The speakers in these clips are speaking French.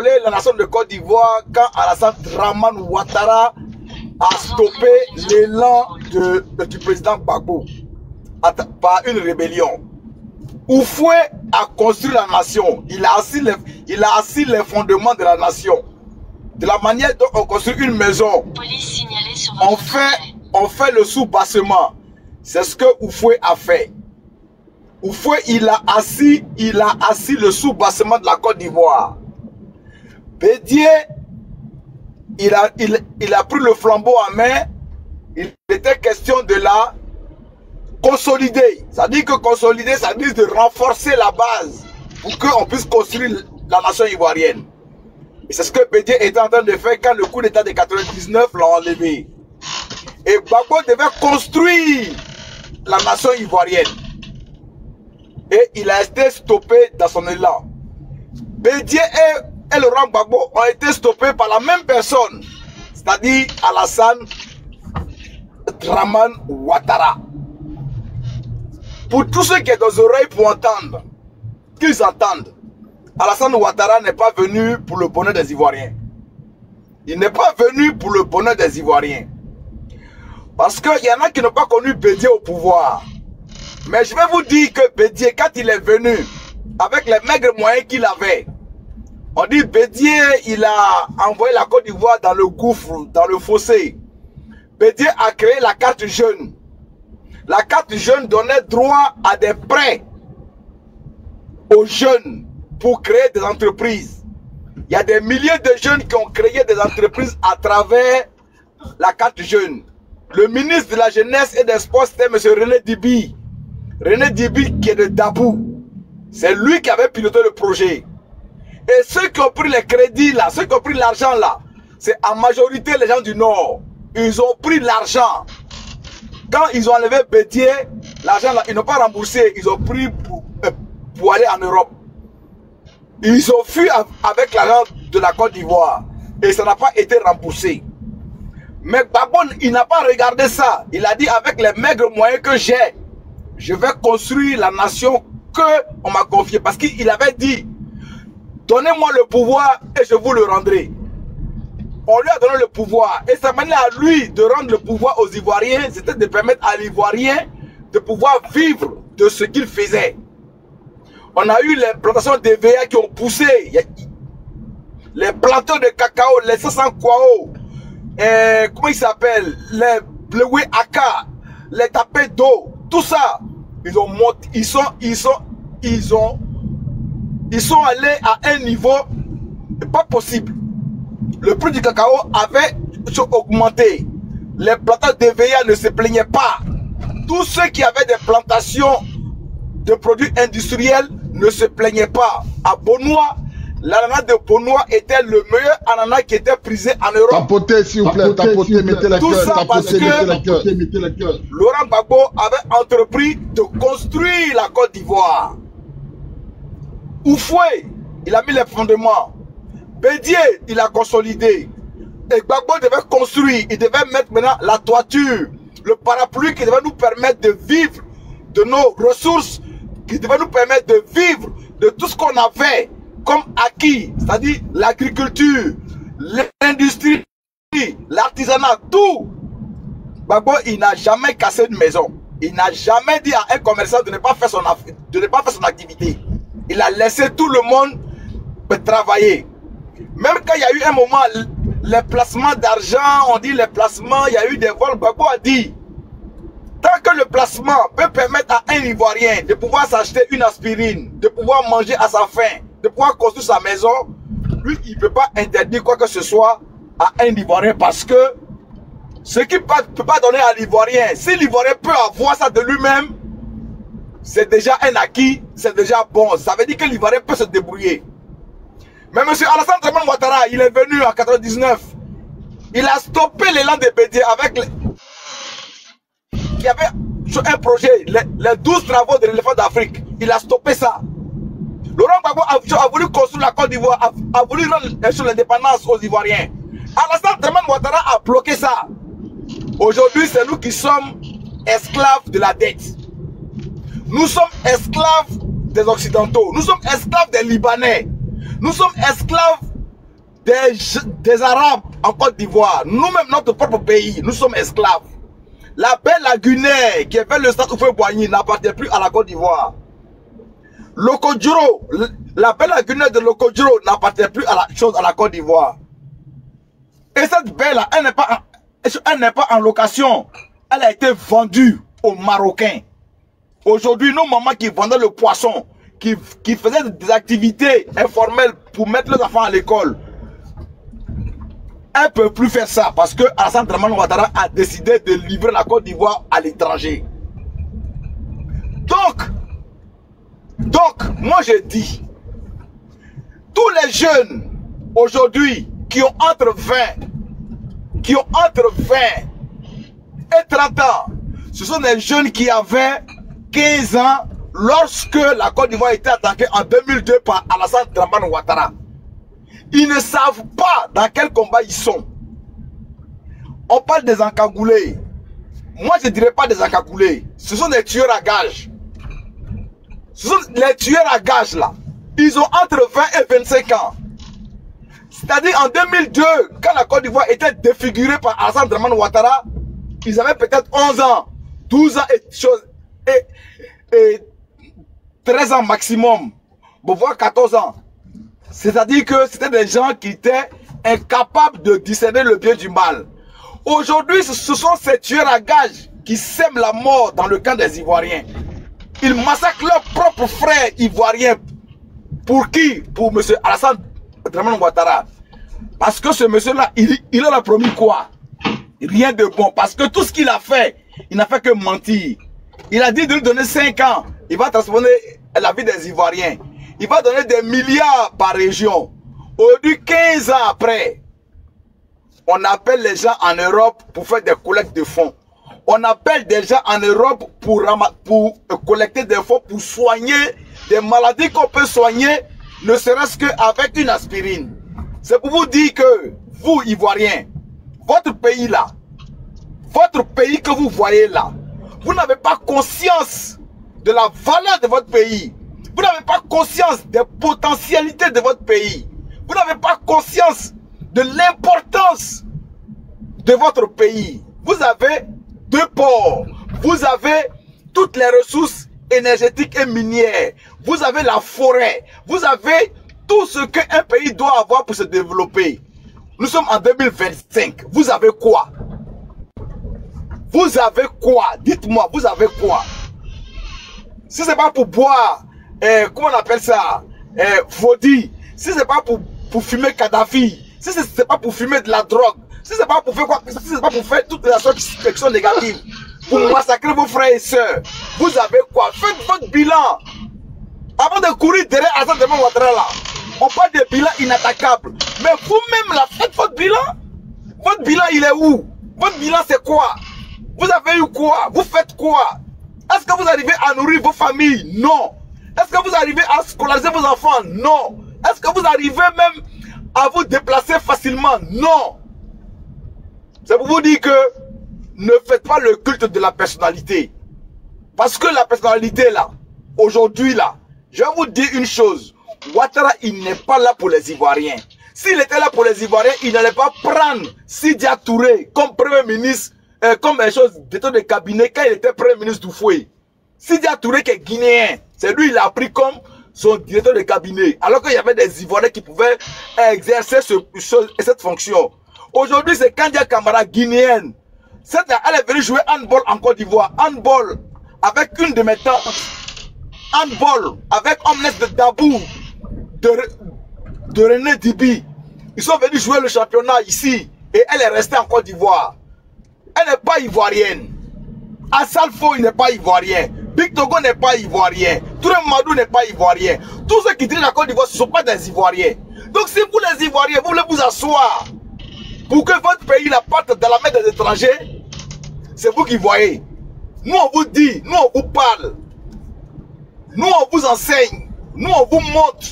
contrôlé la nation de Côte d'Ivoire quand Alassane Dramane Ouattara a stoppé l'élan du président Gbagbo par une rébellion. Oufoué a construit la nation. Il a assis les fondements de la nation. De la manière dont on construit une maison, on fait le sous-bassement. C'est ce que Oufoué a fait. Oufoué, il a assis le sous-bassement de la Côte d'Ivoire. Bédié, il a pris le flambeau en main. Il était question de la consolider. Ça dit que consolider, ça dit de renforcer la base pour qu'on puisse construire la nation ivoirienne. Et c'est ce que Bédié était en train de faire quand le coup d'état de 99 l'a enlevé. Et Gbagbo devait construire la nation ivoirienne. Et il a été stoppé dans son élan. Bédié et Laurent Gbagbo ont été stoppés par la même personne, c'est-à-dire Alassane Dramane Ouattara. Pour tous ceux qui ont des oreilles pour entendre, qu'ils entendent, Alassane Ouattara n'est pas venu pour le bonheur des Ivoiriens. Il n'est pas venu pour le bonheur des Ivoiriens. Parce qu'il y en a qui n'ont pas connu Bédié au pouvoir. Mais je vais vous dire que Bédié, quand il est venu, avec les maigres moyens qu'il avait, on dit Bédié, il a envoyé la Côte d'Ivoire dans le gouffre, dans le fossé. Bédié a créé la carte jeune. La carte jeune donnait droit à des prêts aux jeunes pour créer des entreprises. Il y a des milliers de jeunes qui ont créé des entreprises à travers la carte jeune. Le ministre de la Jeunesse et des Sports, c'était M. René Dibi. René Dibi qui est de Dabou. C'est lui qui avait piloté le projet. Et ceux qui ont pris les crédits là, ceux qui ont pris l'argent là, c'est en majorité les gens du Nord. Ils ont pris l'argent. Quand ils ont enlevé Bédié, l'argent là, ils n'ont pas remboursé. Ils ont pris pour aller en Europe. Ils ont fui avec l'argent de la Côte d'Ivoire. Et ça n'a pas été remboursé. Mais Gbagbo, il n'a pas regardé ça. Il a dit avec les maigres moyens que j'ai, je vais construire la nation qu'on m'a confiée. Parce qu'il avait dit, donnez-moi le pouvoir et je vous le rendrai. On lui a donné le pouvoir. Et sa manière à lui de rendre le pouvoir aux Ivoiriens, c'était de permettre à l'Ivoirien de pouvoir vivre de ce qu'il faisait. On a eu les plantations d'EVA qui ont poussé. Les planteurs de cacao, les 500 kwao, comment ils s'appellent, les bleuets aka, les tapés d'eau, tout ça, ils ont monté, ils sont allés à un niveau pas possible. Le prix du cacao avait augmenté. Les planteurs d'EVA ne se plaignaient pas. Tous ceux qui avaient des plantations de produits industriels ne se plaignaient pas. À Bonois, l'ananas de Bonois était le meilleur ananas qui était prisé en Europe. Tapotez s'il vous plaît, tapotez, mettez la tout ça parce que mettez cœur. Laurent Gbagbo avait entrepris de construire la Côte d'Ivoire. Oufoué, il a mis les fondements. Bédié, il a consolidé. Et Gbagbo devait construire, il devait mettre maintenant la toiture, le parapluie qui devait nous permettre de vivre de nos ressources, qui devait nous permettre de vivre de tout ce qu'on avait comme acquis, c'est-à-dire l'agriculture, l'industrie, l'artisanat, tout. Gbagbo, il n'a jamais cassé une maison. Il n'a jamais dit à un commerçant de ne pas faire son activité. Il a laissé tout le monde travailler. Même quand il y a eu un moment, les placements d'argent, on dit les placements, il y a eu des vols. Gbagbo a dit, tant que le placement peut permettre à un Ivoirien de pouvoir s'acheter une aspirine, de pouvoir manger à sa faim, de pouvoir construire sa maison, lui, il ne peut pas interdire quoi que ce soit à un Ivoirien parce que ce qu'il ne peut pas donner à l'Ivoirien, si l'Ivoirien peut avoir ça de lui-même, c'est déjà un acquis, c'est déjà bon. Ça veut dire que l'Ivoirien peut se débrouiller. Mais M. Alassane Dramane Ouattara, il est venu en 99. Il a stoppé l'élan de Bédié avec qui avait un projet, les 12 travaux de l'éléphant d'Afrique. Il a stoppé ça. Laurent Gbagbo a voulu construire la Côte d'Ivoire, a voulu rendre l'indépendance aux Ivoiriens. Alassane Dramane Ouattara a bloqué ça. Aujourd'hui, c'est nous qui sommes esclaves de la dette. Nous sommes esclaves des Occidentaux. Nous sommes esclaves des Libanais. Nous sommes esclaves des Arabes en Côte d'Ivoire. Nous-mêmes, notre propre pays, nous sommes esclaves. La belle la Guinée qui est fait le stade Houphouët-Boigny n'appartient plus à la Côte d'Ivoire. Lokodjiro, la belle la Guinée de Lokodjiro n'appartient plus à la Côte d'Ivoire. Et cette belle-là, elle n'est pas en location. Elle a été vendue aux Marocains. Aujourd'hui, nos mamans qui vendaient le poisson, qui faisaient des activités informelles pour mettre leurs enfants à l'école, elle ne peut plus faire ça parce que Alassane Dramane Ouattara a décidé de livrer la Côte d'Ivoire à l'étranger. Donc, moi je dis, tous les jeunes aujourd'hui qui ont entre 20 et 30 ans, ce sont des jeunes qui avaient 15 ans lorsque la Côte d'Ivoire était attaquée en 2002 par Alassane Dramane Ouattara. Ils ne savent pas dans quel combat ils sont. On parle des encagoulés. Moi, je ne dirais pas des encagoulés. Ce sont des tueurs à gages. Ce sont les tueurs à gages là. Ils ont entre 20 et 25 ans. C'est-à-dire en 2002, quand la Côte d'Ivoire était défigurée par Alassane Dramane Ouattara, ils avaient peut-être 11 ans, 12 ans et 13 ans maximum, voire 14 ans. C'est-à-dire que c'était des gens qui étaient incapables de discerner le bien du mal. Aujourd'hui, ce sont ces tueurs à gages qui sèment la mort dans le camp des Ivoiriens. Ils massacrent leurs propres frères ivoiriens. Pour qui? Pour M. Alassane Dramane Ouattara. Parce que ce monsieur-là, il leur a promis quoi? Rien de bon. Parce que tout ce qu'il a fait, il n'a fait que mentir. Il a dit de lui donner 5 ans. Il va transformer la vie des Ivoiriens. Il va donner des milliards par région. Aujourd'hui, 15 ans après, on appelle les gens en Europe pour faire des collectes de fonds. On appelle des gens en Europe pour collecter des fonds pour soigner des maladies qu'on peut soigner, ne serait-ce qu'avec une aspirine. C'est pour vous dire que vous, Ivoiriens, votre pays là, votre pays que vous voyez là, vous n'avez pas conscience de la valeur de votre pays. Vous n'avez pas conscience des potentialités de votre pays. Vous n'avez pas conscience de l'importance de votre pays. Vous avez 2 ports. Vous avez toutes les ressources énergétiques et minières. Vous avez la forêt. Vous avez tout ce qu'un pays doit avoir pour se développer. Nous sommes en 2025. Vous avez quoi? Vous avez quoi? Dites-moi, vous avez quoi? Si c'est pas pour boire, comment on appelle ça, Fodi, si c'est pas pour fumer Kadhafi, si c'est pas pour fumer de la drogue, si c'est pas pour faire quoi, si c'est pas pour faire toutes les actions qui sont négatives, pour massacrer vos frères et sœurs, vous avez quoi? Faites votre bilan. Avant de courir derrière Alassane Dramane Ouattara là, on parle de bilan inattaquable. Mais vous-même là, faites votre bilan. Votre bilan il est où? Votre bilan c'est quoi? Vous avez eu quoi? Vous faites quoi? Est-ce que vous arrivez à nourrir vos familles? Non. Est-ce que vous arrivez à scolariser vos enfants? Non. Est-ce que vous arrivez même à vous déplacer facilement? Non. C'est pour vous dire que ne faites pas le culte de la personnalité. Parce que la personnalité là, aujourd'hui là, je vais vous dire une chose. Ouattara, il n'est pas là pour les Ivoiriens. S'il était là pour les Ivoiriens, il n'allait pas prendre Sidya Touré comme premier ministre, comme une chose d'état de cabinet quand il était premier ministre du Fouet. Sidya Touré qui est guinéen, c'est lui il a pris comme son directeur de cabinet. Alors qu'il y avait des Ivoiriens qui pouvaient exercer cette fonction. Aujourd'hui, c'est Kandia Camara guinéenne. Elle est venue jouer handball en Côte d'Ivoire. Handball avec une de mes tantes. Handball avec Omnes de Dabou, de René Dibi. Ils sont venus jouer le championnat ici. Et elle est restée en Côte d'Ivoire. Elle n'est pas ivoirienne. Assalfo, il n'est pas ivoirien. Big Togo n'est pas ivoirien. Touré Madou n'est pas ivoirien. Tous ceux qui dirigent la Côte d'Ivoire, ce ne sont pas des Ivoiriens. Donc si vous les Ivoiriens, vous voulez vous asseoir pour que votre pays la parte dans la main des étrangers, c'est vous qui voyez. Nous on vous dit, nous on vous parle. Nous on vous enseigne. Nous on vous montre.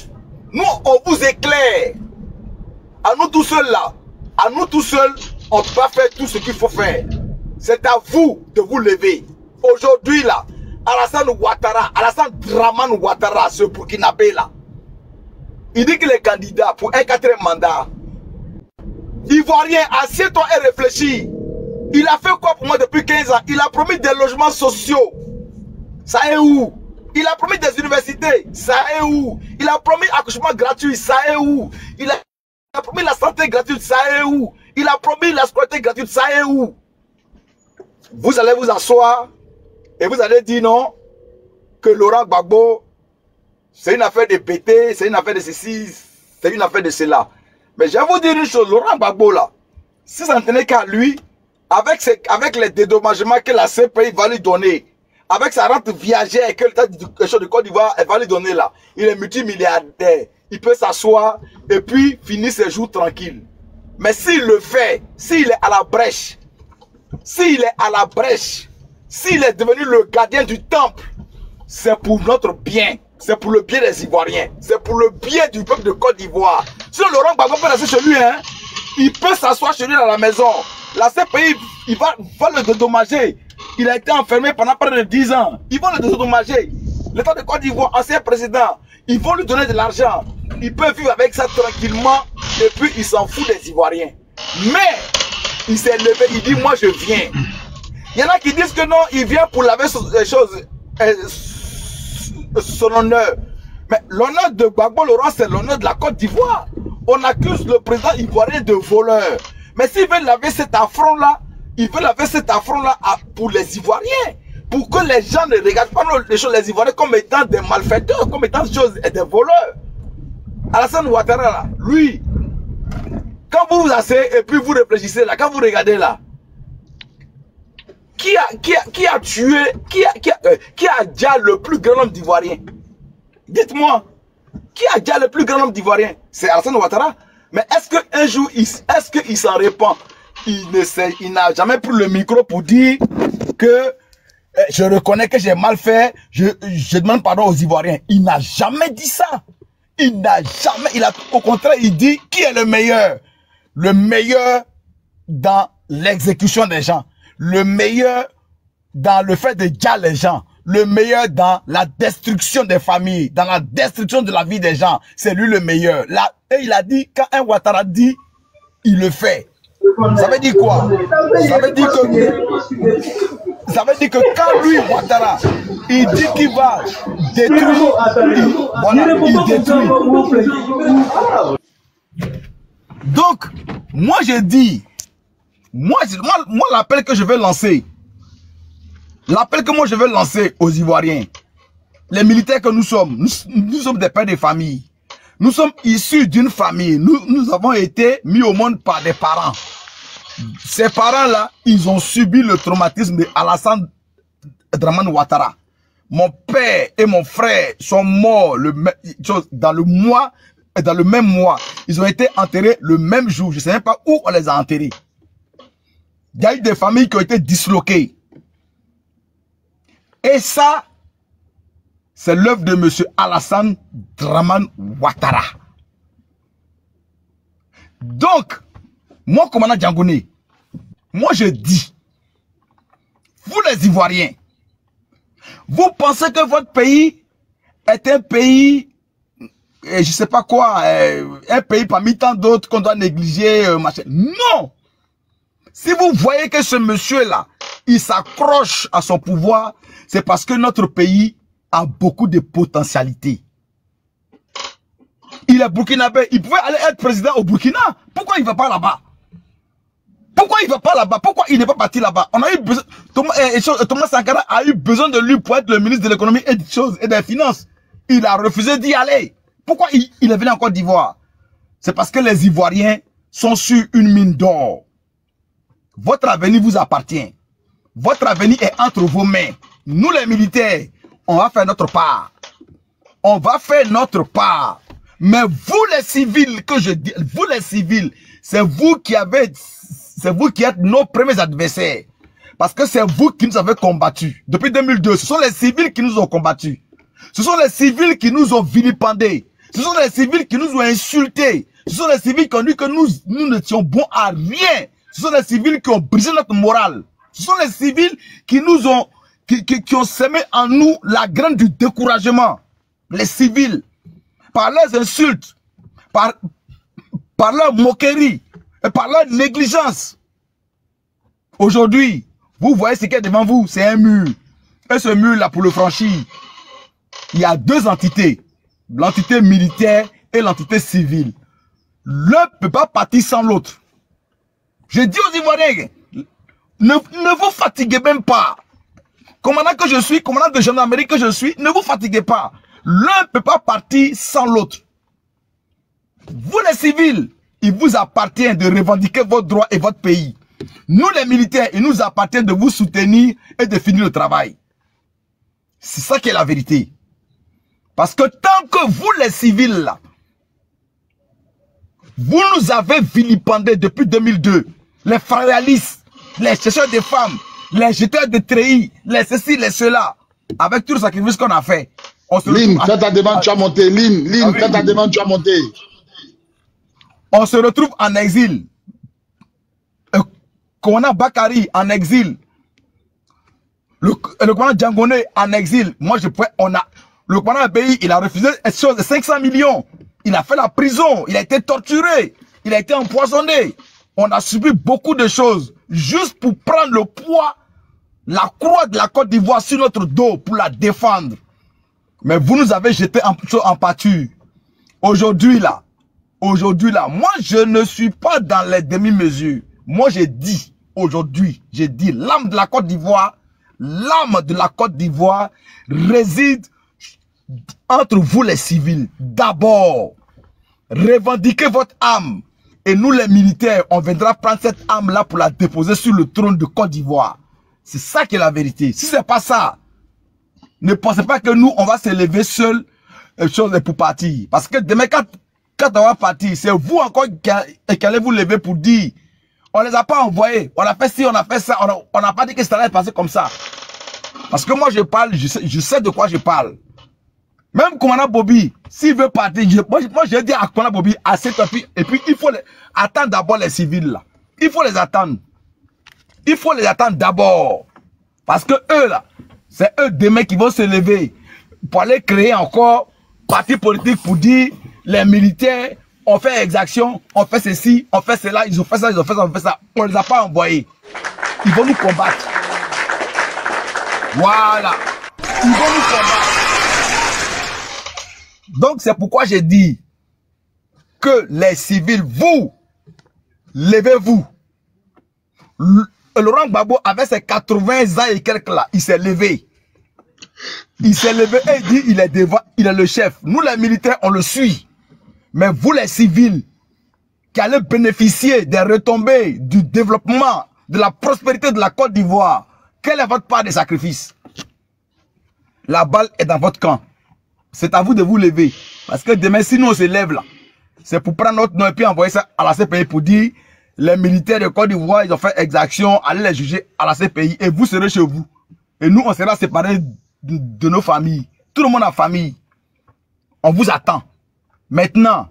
Nous on vous éclaire. À nous tout seuls là. À nous tout seuls, on ne peut pas faire tout ce qu'il faut faire. C'est à vous de vous lever. Aujourd'hui là, Alassane Dramane Ouattara, ce Burkinabé là, il dit qu'il est candidat pour un 4e mandat. Ivoirien, assieds-toi et réfléchis. Il a fait quoi pour moi depuis 15 ans? Il a promis des logements sociaux. Ça est où? Il a promis des universités. Ça est où? Il a promis accouchement gratuit. Ça est où? Il a promis la santé gratuite. Ça est où? Il a promis la scolarité gratuite. Ça est où? Vous allez vous asseoir et vous allez dire non, que Laurent Gbagbo, c'est une affaire de pété, c'est une affaire de ceci, c'est une affaire de cela. Mais je vais vous dire une chose, Laurent Gbagbo là, si ça ne tenait qu'à lui, avec les dédommagements que la CPI va lui donner, avec sa rente viagère que l'État de Côte d'Ivoire va lui donner là, il est multimilliardaire, il peut s'asseoir et puis finir ses jours tranquilles. Mais s'il le fait, s'il est à la brèche, s'il est à la brèche, s'il est devenu le gardien du temple, c'est pour notre bien. C'est pour le bien des Ivoiriens. C'est pour le bien du peuple de Côte d'Ivoire. Si Laurent Gbagbo peut rester chez lui, hein, il peut s'asseoir chez lui dans la maison. La CPI, il va le dédommager. Il a été enfermé pendant près de 10 ans. Ils vont le dédommager. L'État de Côte d'Ivoire, ancien président, ils vont lui donner de l'argent. Il peut vivre avec ça tranquillement. Et puis, il s'en fout des Ivoiriens. Mais, il s'est levé, il dit, moi je viens. Il y en a qui disent que non, il vient pour laver les choses, son honneur. Mais l'honneur de Gbagbo Laurent, c'est l'honneur de la Côte d'Ivoire. On accuse le président ivoirien de voleur. Mais s'il veut laver cet affront-là, il veut laver cet affront-là pour les Ivoiriens. Pour que les gens ne regardent pas les Ivoiriens comme étant des malfaiteurs, comme étant des voleurs. Alassane Ouattara, là, lui, quand vous vous asseyez et puis vous réfléchissez là, quand vous regardez là, qui a tué, qui a déjà le plus grand nombre d'Ivoiriens? Dites-moi, qui a déjà le plus grand nombre d'Ivoiriens? C'est Alassane Ouattara. Mais est-ce qu'un jour, est-ce qu'il s'en répand? Il n'a jamais pris le micro pour dire que je reconnais que j'ai mal fait, je demande pardon aux Ivoiriens. Il n'a jamais dit ça. Il n'a jamais, au contraire, il dit qui est le meilleur? Le meilleur dans l'exécution des gens. Le meilleur dans le fait de dire les gens. Le meilleur dans la destruction des familles, dans la destruction de la vie des gens. C'est lui le meilleur. Là, et il a dit, quand un Ouattara dit, il le fait. Ça veut dire quoi? Ça veut dire que quand lui, Ouattara, il dit qu'il va détruire, il détruit. Donc, moi je dis, moi l'appel que je vais lancer, aux Ivoiriens, les militaires que nous sommes, nous sommes des pères de famille. Nous sommes issus d'une famille. Nous avons été mis au monde par des parents. Ces parents-là, ils ont subi le traumatisme de Alassane Dramane Ouattara. Mon père et mon frère sont morts dans le même mois. Ils ont été enterrés le même jour. Je ne sais même pas où on les a enterrés. Il y a eu des familles qui ont été disloquées. Et ça, c'est l'œuvre de M. Alassane Dramane Ouattara. Donc, moi, commandant Djangoné, moi je dis, vous les Ivoiriens, vous pensez que votre pays est un pays, je ne sais pas quoi, un pays parmi tant d'autres qu'on doit négliger, machin. Non! Si vous voyez que ce monsieur-là, il s'accroche à son pouvoir, c'est parce que notre pays a beaucoup de potentialités. Il est burkinabé. Il pouvait aller être président au Burkina. Pourquoi il ne va pas là-bas? Pourquoi il ne va pas là-bas? Pourquoi il n'est pas parti là-bas? On a eu besoin. Thomas Sankara a eu besoin de lui pour être le ministre de l'économie et des finances. Il a refusé d'y aller. Pourquoi il est venu en Côte d'Ivoire? C'est parce que les Ivoiriens sont sur une mine d'or. Votre avenir vous appartient. Votre avenir est entre vos mains. Nous les militaires, on va faire notre part. On va faire notre part. Mais vous les civils, que je dis, vous les civils, c'est vous qui êtes nos premiers adversaires. Parce que c'est vous qui nous avez combattus. Depuis 2002, ce sont les civils qui nous ont combattus. Ce sont les civils qui nous ont vilipendés. Ce sont les civils qui nous ont insultés. Ce sont les civils qui ont dit que nous n'étions bons à rien. Ce sont les civils qui ont brisé notre morale. Ce sont les civils qui nous ont, qui ont semé en nous la graine du découragement. Les civils, par leurs insultes, par leurs moqueries, Et par leur négligence. Aujourd'hui, vous voyez ce qu'il y a devant vous, c'est un mur. Et ce mur-là, pour le franchir, il y a deux entités. L'entité militaire et l'entité civile. L'un ne peut pas partir sans l'autre. Je dis aux Ivoiriens, ne vous fatiguez même pas. Commandant que je suis, commandant de gendarmerie que je suis, ne vous fatiguez pas. L'un ne peut pas partir sans l'autre. Vous les civils, il vous appartient de revendiquer votre droit et votre pays. Nous les militaires, il nous appartient de vous soutenir et de finir le travail. C'est ça qui est la vérité. Parce que tant que vous les civils là, vous nous avez vilipendés depuis 2002. Les frérialistes, les chercheurs de femmes, les jeteurs de treillis, les ceci, les cela. Avec tout le sacrifice qu'on a fait. Lynn, fais ta demande, tu as monté. Lynn, fais ta demande, tu as monté. On se retrouve en exil. Commandant Bakary en exil. Le commandant Djangoné en exil. Moi, le commandant pays, il a refusé une chose de 500 millions. Il a fait la prison. Il a été torturé. Il a été empoisonné. On a subi beaucoup de choses. Juste pour prendre le poids, la croix de la Côte d'Ivoire sur notre dos pour la défendre. Mais vous nous avez jeté en pâture. Aujourd'hui là, moi je ne suis pas dans les demi-mesures. Moi j'ai dit, aujourd'hui, j'ai dit, l'âme de la Côte d'Ivoire réside entre vous les civils. D'abord, revendiquez votre âme. Et nous les militaires, on viendra prendre cette âme-là pour la déposer sur le trône de Côte d'Ivoire. C'est ça qui est la vérité. Si c'est pas ça, ne pensez pas que nous, on va se lever seuls pour partir. Parce que demain, quand on va partir, c'est vous encore qui allez vous lever pour dire, on les a pas envoyés, on a fait ci, on a fait ça, on n'a pas dit que ça allait passer comme ça. Parce que moi je parle, je sais de quoi je parle. Même commandant Bobby, s'il veut partir, moi je dis à commandant Bobby, assez et puis il faut attendre d'abord les civils là. Il faut les attendre. Il faut les attendre d'abord. Parce que eux là, c'est eux demain qui vont se lever pour aller créer encore parti politique pour dire les militaires ont fait exaction, on fait ceci, on fait cela, ils ont fait ça, ils ont fait ça, on fait ça. On les a pas envoyés. Ils vont nous combattre. Voilà. Ils vont nous combattre. Donc c'est pourquoi j'ai dit que les civils, vous, levez-vous. Laurent Gbagbo avait ses 80 ans et quelques là, il s'est levé. Il s'est levé et il dit il est devant, il est le chef. Nous les militaires, on le suit. Mais vous les civils, qui allez bénéficier des retombées, du développement, de la prospérité de la Côte d'Ivoire, quelle est votre part de sacrifice? La balle est dans votre camp. C'est à vous de vous lever. Parce que demain, si nous on se lève là, c'est pour prendre notre nom et puis envoyer ça à la CPI pour dire les militaires de Côte d'Ivoire, ils ont fait exaction, allez les juger à la CPI et vous serez chez vous. Et nous, on sera séparés de nos familles. Tout le monde a famille. On vous attend. Maintenant,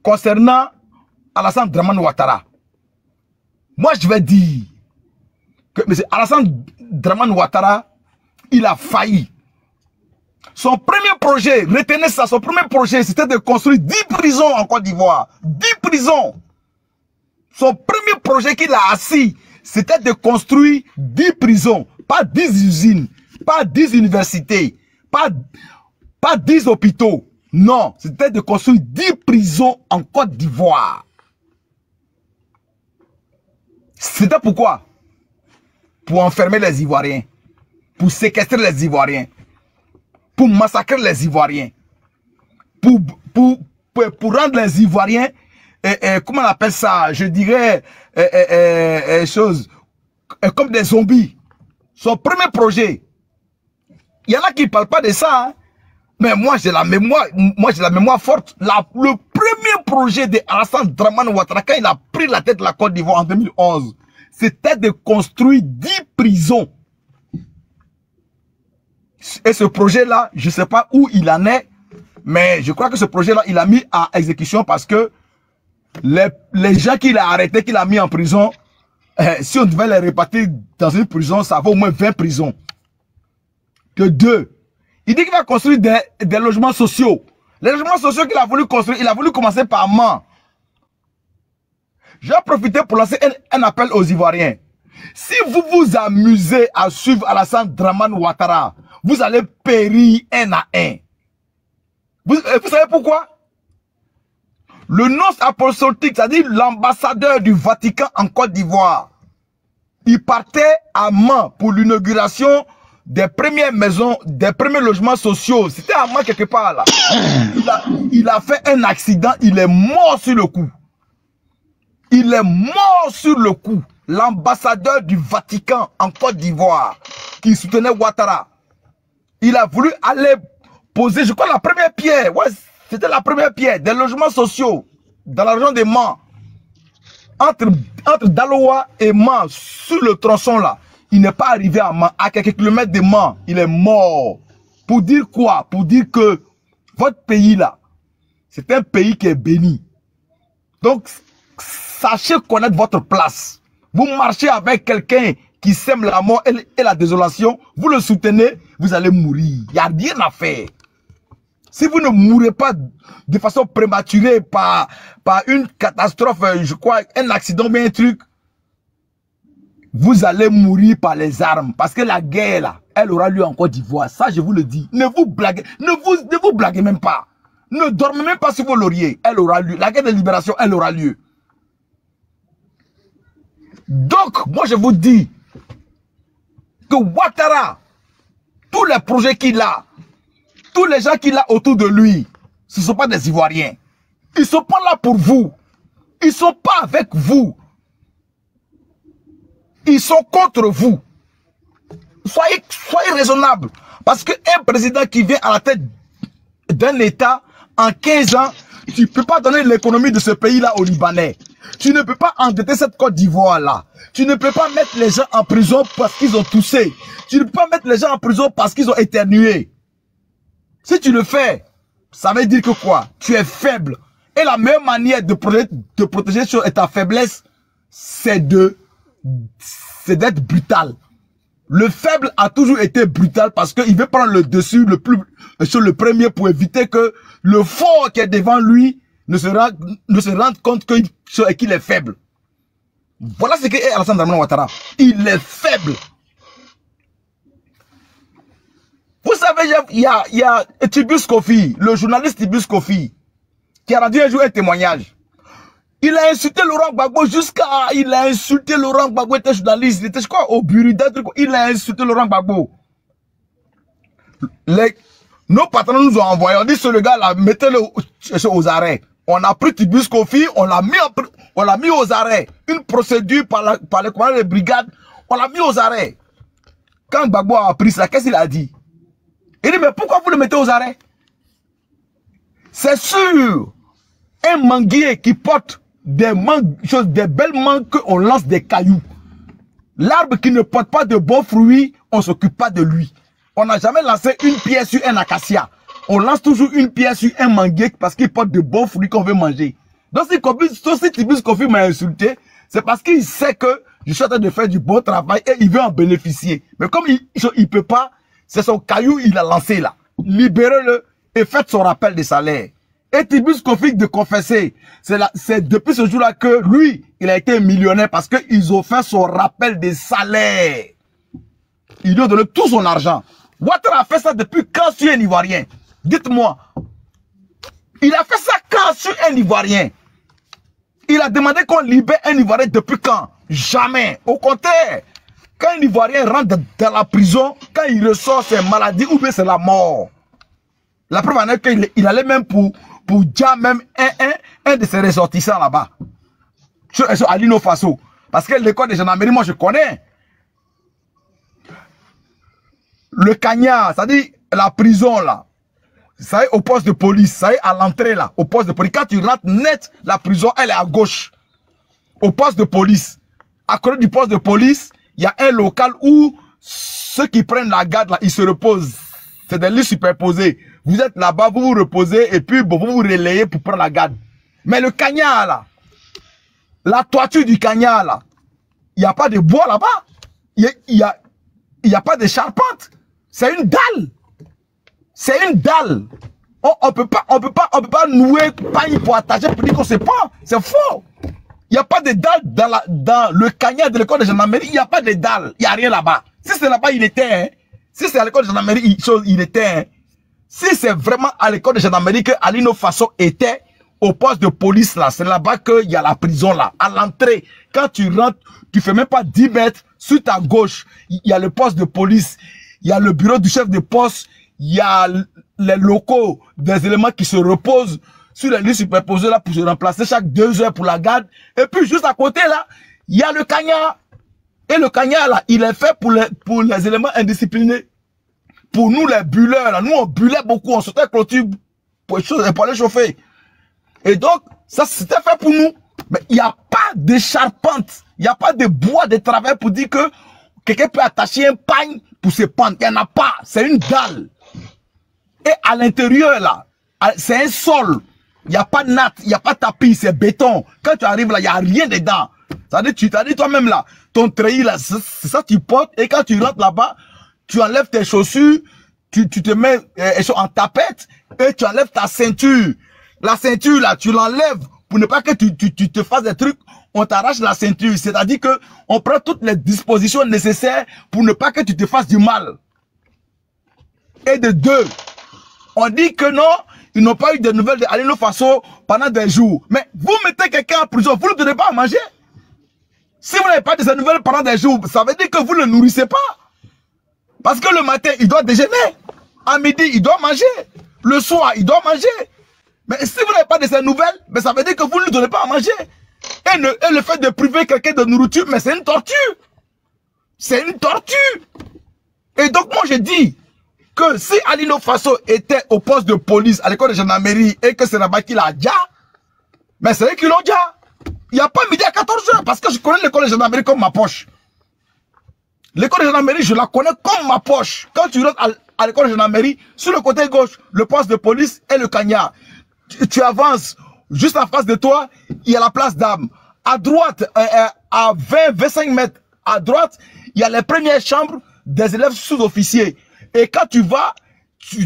concernant Alassane Dramane Ouattara, moi je vais dire que M. Alassane Dramane Ouattara, il a failli. Son premier projet, retenez ça, son premier projet, c'était de construire 10 prisons en Côte d'Ivoire. 10 prisons. Son premier projet qu'il a assis, c'était de construire 10 prisons. Pas 10 usines, pas 10 universités, pas 10 hôpitaux. Non, c'était de construire 10 prisons en Côte d'Ivoire. C'était pourquoi? Pour enfermer les Ivoiriens, pour séquestrer les Ivoiriens, pour massacrer les Ivoiriens, pour rendre les Ivoiriens, comment on appelle ça, je dirais, comme des zombies. Son premier projet, il y en a qui ne parlent pas de ça, hein. Mais moi j'ai la mémoire forte. Le premier projet de Alassane Dramane Ouattara, quand il a pris la tête de la Côte d'Ivoire en 2011, c'était de construire 10 prisons. Et ce projet-là, je ne sais pas où il en est, mais je crois que ce projet-là, il a mis à exécution parce que les gens qu'il a arrêtés, qu'il a mis en prison, si on devait les répartir dans une prison, ça vaut au moins 20 prisons. Que 2. Il dit qu'il va construire des logements sociaux. Les logements sociaux qu'il a voulu construire, il a voulu commencer par Mans. Je vais profiter pour lancer un appel aux Ivoiriens. Si vous vous amusez à suivre Alassane Dramane Ouattara, vous allez périr un à un. Vous savez pourquoi? Le nonce apostolique, c'est-à-dire l'ambassadeur du Vatican en Côte d'Ivoire, il partait à Mans pour l'inauguration des premières maisons, des premiers logements sociaux. C'était à Mans quelque part là. Il a fait un accident, il est mort sur le coup. Il est mort sur le coup. L'ambassadeur du Vatican en Côte d'Ivoire, qui soutenait Ouattara, il a voulu aller poser, je crois, la première pierre. Ouais, c'était la première pierre des logements sociaux dans la région de Mans. Entre Daloa et Mans, sur le tronçon là, il n'est pas arrivé à Mans, à quelques kilomètres de Mans, il est mort. Pour dire quoi? Pour dire que votre pays là, c'est un pays qui est béni. Donc, sachez connaître votre place. Vous marchez avec quelqu'un qui sème la mort et la désolation, vous le soutenez, vous allez mourir. Il n'y a rien à faire. Si vous ne mourrez pas de façon prématurée par une catastrophe, je crois, un accident, bien un truc, vous allez mourir par les armes. Parce que la guerre, là, elle aura lieu en Côte d'Ivoire. Ça, je vous le dis. Ne vous blaguez, ne vous blaguez même pas. Ne dormez même pas sur vos lauriers. Elle aura lieu. La guerre de libération, elle aura lieu. Donc, moi, je vous dis que Ouattara, tous les projets qu'il a, tous les gens qu'il a autour de lui, ce ne sont pas des Ivoiriens. Ils ne sont pas là pour vous. Ils ne sont pas avec vous. Ils sont contre vous. Soyez raisonnables. Parce qu'un président qui vient à la tête d'un État, en 15 ans, tu ne peux pas donner l'économie de ce pays-là aux Libanais. Tu ne peux pas endetter cette Côte d'Ivoire-là. Tu ne peux pas mettre les gens en prison parce qu'ils ont toussé. Tu ne peux pas mettre les gens en prison parce qu'ils ont éternué. Si tu le fais, ça veut dire que quoi? Tu es faible. Et la meilleure manière de protéger sur ta faiblesse, c'est d'être brutal. Le faible a toujours été brutal parce qu'il veut prendre le dessus sur le premier pour éviter que le fort qui est devant lui ne se rende compte qu'il est faible. Voilà ce qu'est Alassane Dramane Ouattara. Il est faible. Vous savez, il y a Tibus Kofi, le journaliste Tibus Kofi, qui a rendu un jour un témoignage. Il a insulté Laurent Gbagbo il a insulté Laurent Gbagbo, était journaliste, il était, je crois, au bureau d'un truc, il a insulté Laurent Gbagbo. Nos patrons nous ont envoyé, on dit, ce gars-là, mettez-le aux arrêts. On a pris Tibus Kofi, on l'a mis aux arrêts. Une procédure par le commandant de brigade, on l'a mis aux arrêts. Quand Gbagbo a appris ça, qu'est-ce qu'il a dit? Il dit, mais pourquoi vous le mettez aux arrêts? C'est sûr, un manguier qui porte des belles mangues qu'on lance des cailloux. L'arbre qui ne porte pas de bons fruits, on ne s'occupe pas de lui. On n'a jamais lancé une pierre sur un acacia. On lance toujours une pierre sur un manguier parce qu'il porte de bons fruits qu'on veut manger. Donc si Tibus Kofi m'a insulté, c'est parce qu'il sait que je suis en train de faire du bon travail et il veut en bénéficier. Mais comme il ne peut pas, c'est son caillou il a lancé là. Libérez-le et faites son rappel de salaire. Et Tibus Kofi de confesser, c'est depuis ce jour-là que lui, il a été millionnaire parce qu'ils ont fait son rappel de salaire. Ils lui ont donné tout son argent. Ouattara a fait ça depuis quand sur un Ivoirien? Dites-moi. Il a fait ça quand sur un Ivoirien? Il a demandé qu'on libère un Ivoirien depuis quand? Jamais. Au contraire, quand un Ivoirien rentre dans la prison, quand il ressort, c'est maladie ou bien c'est la mort. La preuve en est qu'il allait même pour dire même un de ses ressortissants là-bas. À l'Ino Faso. Parce que l'école de gendarmerie, moi je connais. Le cagnard, c'est-à-dire la prison là. Ça est au poste de police, ça est à l'entrée là, au poste de police. Quand tu rentres net, la prison, elle est à gauche. Au poste de police. À côté du poste de police, il y a un local où ceux qui prennent la garde là, ils se reposent. C'est des lits superposés. Vous êtes là-bas, vous vous reposez et puis bon, vous vous relayez pour prendre la garde. Mais le cagnard là, la toiture du cagnard là, il n'y a pas de bois là-bas. Il n'y a pas de charpente. C'est une dalle. C'est une dalle. On peut pas nouer paille pour attacher pour dire qu'on se prend. C'est faux. Il n'y a pas de dalle dans le cagnard de l'école de gendarmerie. Il n'y a pas de dalle. Il n'y a rien là-bas. Si c'est là-bas, il était. Hein. Si c'est à l'école de gendarmerie, il était. Hein. Si c'est vraiment à l'école de gendarmerie que Alino Faso était au poste de police là, c'est là-bas qu'il y a la prison là. À l'entrée, quand tu rentres, tu fais même pas 10 mètres. Sur ta gauche, il y a le poste de police. Il y a le bureau du chef de poste. Il y a les locaux des éléments qui se reposent sur les lits superposés là pour se remplacer chaque 2 heures pour la garde. Et puis juste à côté là, il y a le cagnard. Et le cagnard là, il est fait pour les éléments indisciplinés. Pour nous les bulleurs là, nous on bullait beaucoup, on sautait clôture pour les chauffer. Et donc, ça c'était fait pour nous. Mais il n'y a pas de charpente, il n'y a pas de bois de travail pour dire que quelqu'un peut attacher un pagne pour se pendre. Il n'y en a pas, c'est une dalle. Et à l'intérieur là, c'est un sol. Il n'y a pas de natte, il n'y a pas de tapis, c'est béton. Quand tu arrives là, il n'y a rien dedans. C'est-à-dire, tu t'as dit toi-même là, ton treillis là, c'est ça que tu portes. Et quand tu rentres là-bas, tu enlèves tes chaussures, tu te mets en tapette et tu enlèves ta ceinture. La ceinture là, tu l'enlèves pour ne pas que tu te fasses des trucs. On t'arrache la ceinture. C'est-à-dire que on prend toutes les dispositions nécessaires pour ne pas que tu te fasses du mal. Et de deux, on dit que non, ils n'ont pas eu de nouvelles de Alino Faso pendant des jours. Mais vous mettez quelqu'un en prison, vous ne donnez pas à manger. Si vous n'avez pas de ces nouvelles pendant des jours, ça veut dire que vous ne le nourrissez pas. Parce que le matin, il doit déjeuner. À midi, il doit manger. Le soir, il doit manger. Mais si vous n'avez pas de ces nouvelles, mais ça veut dire que vous ne lui donnez pas à manger. Et le fait de priver quelqu'un de nourriture, mais c'est une torture. C'est une torture. Et donc moi je dis que si Alino Faso était au poste de police à l'école de gendarmerie et que c'est là-bas qu'il a déjà, mais c'est eux qui l'ont déjà. Il n'y a pas midi à 14h parce que je connais l'école de gendarmerie comme ma poche. L'école de gendarmerie, je la connais comme ma poche. Quand tu rentres à l'école de gendarmerie, sur le côté gauche, le poste de police et le cagnard. Tu avances, juste en face de toi, il y a la place d'armes. À droite, à 20-25 mètres à droite, il y a les premières chambres des élèves sous-officiers. Et quand tu vas,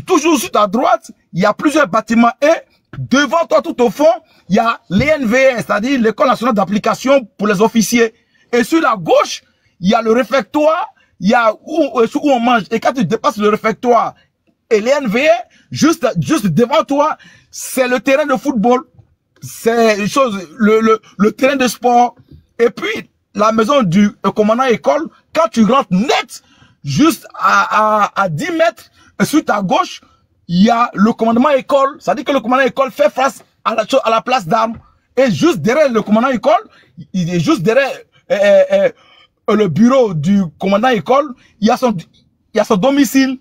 toujours sur ta droite, il y a plusieurs bâtiments. Et devant toi, tout au fond, il y a l'ENVS, c'est-à-dire l'École nationale d'application pour les officiers. Et sur la gauche, il y a le réfectoire, il y a où on mange. Et quand tu dépasses le réfectoire et l'ENVS, juste devant toi, c'est le terrain de football. C'est le terrain de sport. Et puis, la maison du commandant école, quand tu rentres net, juste à 10 mètres, sur ta gauche, il y a le commandement école. Ça dit que le commandant école fait face à la place d'armes. Et juste derrière le commandant école, il est juste derrière le bureau du commandant école, il y a son domicile.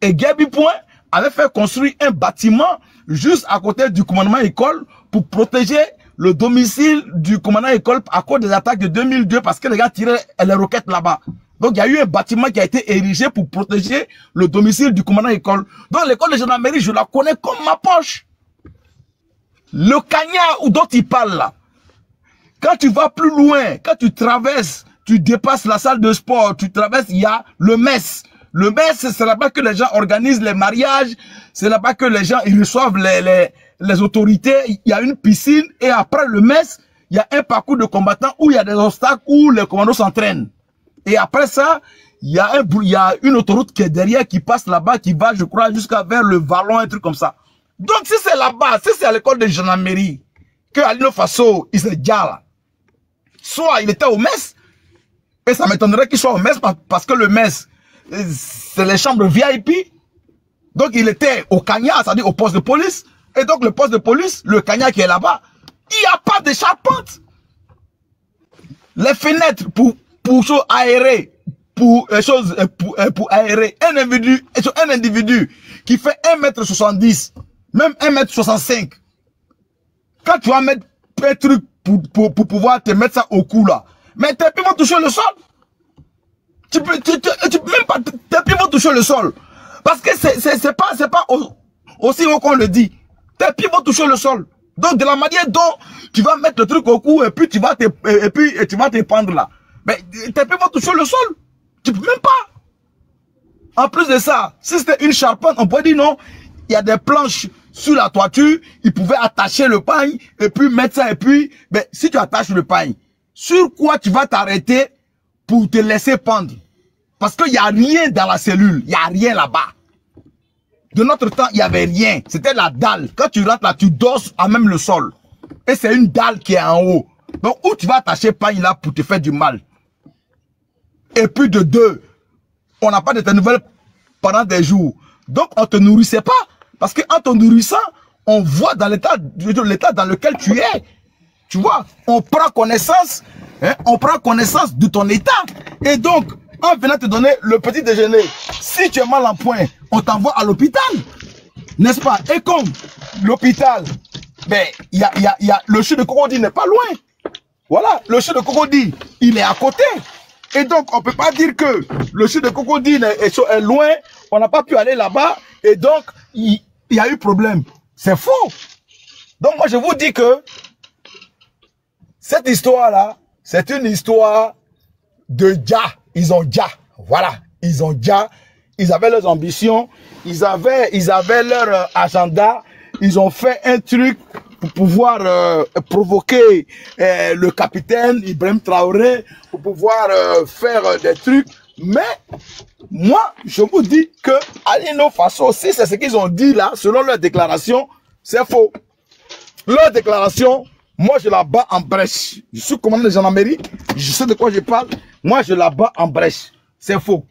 Et Gabi Point avait fait construire un bâtiment juste à côté du commandement école pour protéger le domicile du commandant école à cause des attaques de 2002 parce que les gars tiraient les roquettes là-bas. Donc il y a eu un bâtiment qui a été érigé pour protéger le domicile du commandant école. Donc l'école de gendarmerie, je la connais comme ma poche. Le cagnard dont il parle là, quand tu vas plus loin, quand tu traverses, tu dépasses la salle de sport, tu traverses, il y a le MES. Le MES, c'est là-bas que les gens organisent les mariages, c'est là-bas que les gens ils reçoivent les autorités, il y a une piscine et après le MES, il y a un parcours de combattants où il y a des obstacles où les commandos s'entraînent. Et après ça, il y a une autoroute qui est derrière qui passe là-bas, qui va, je crois, jusqu'à vers le Vallon, un truc comme ça. Donc si c'est là-bas, si c'est à l'école de gendarmerie, que Alino Faso, il s'est déjà là, soit il était au MES, et ça m'étonnerait qu'il soit au MES parce que le MES, c'est les chambres VIP. Donc il était au cagnard, c'est-à-dire au poste de police. Et donc le poste de police, le cagnard qui est là-bas, il n'y a pas de charpente. Les fenêtres pour aérer, pour aérer un individu qui fait 1m70, même 1m65. Quand tu vas mettre un truc pour pouvoir te mettre ça au cou là, mais tes pieds vont toucher le sol. Tu peux même pas, tes pieds vont toucher le sol. Parce que c'est pas aussi haut qu'on le dit. Tes pieds vont toucher le sol. Donc de la manière dont tu vas mettre le truc au cou et puis tu vas te pendre là. Mais tes pieds vont toucher le sol. Tu peux même pas. En plus de ça, si c'était une charpente, on peut dire non, il y a des planches sur la toiture, ils pouvaient attacher le pagne et puis mettre ça. Et puis, ben, si tu attaches le pagne, sur quoi tu vas t'arrêter pour te laisser pendre? Parce qu'il n'y a rien dans la cellule, il n'y a rien là-bas. De notre temps, il n'y avait rien. C'était la dalle. Quand tu rentres là, tu dors à même le sol. Et c'est une dalle qui est en haut. Donc, où tu vas attacher pagne là pour te faire du mal? Et puis de deux, on n'a pas de tes nouvelles pendant des jours. Donc, on ne te nourrissait pas. Parce qu'en te nourrissant, on voit dans l'état dans lequel tu es. Tu vois, on prend connaissance, hein, on prend connaissance de ton état. Et donc, en venant te donner le petit déjeuner, si tu es mal en point, on t'envoie à l'hôpital. N'est-ce pas? Et comme l'hôpital, ben, le chou de Cocody n'est pas loin. Voilà, le chou de Cocody, il est à côté. Et donc, on ne peut pas dire que le chou de Cocody est loin, on n'a pas pu aller là-bas, et donc, il y a eu problème. C'est faux. Donc, moi, je vous dis que cette histoire-là, c'est une histoire de Dja. Ils ont Dja. Voilà. Ils ont Dja. Ils avaient leurs ambitions. Ils avaient leur agenda. Ils ont fait un truc pour pouvoir provoquer le capitaine Ibrahim Traoré, pour pouvoir faire des trucs. Mais, moi, je vous dis que Alino Faso, si c'est ce qu'ils ont dit là, selon leur déclaration, c'est faux. Leur déclaration, moi, je la bats en brèche. Je suis commandant de gendarmerie, je sais de quoi je parle. Moi, je la bats en brèche. C'est faux.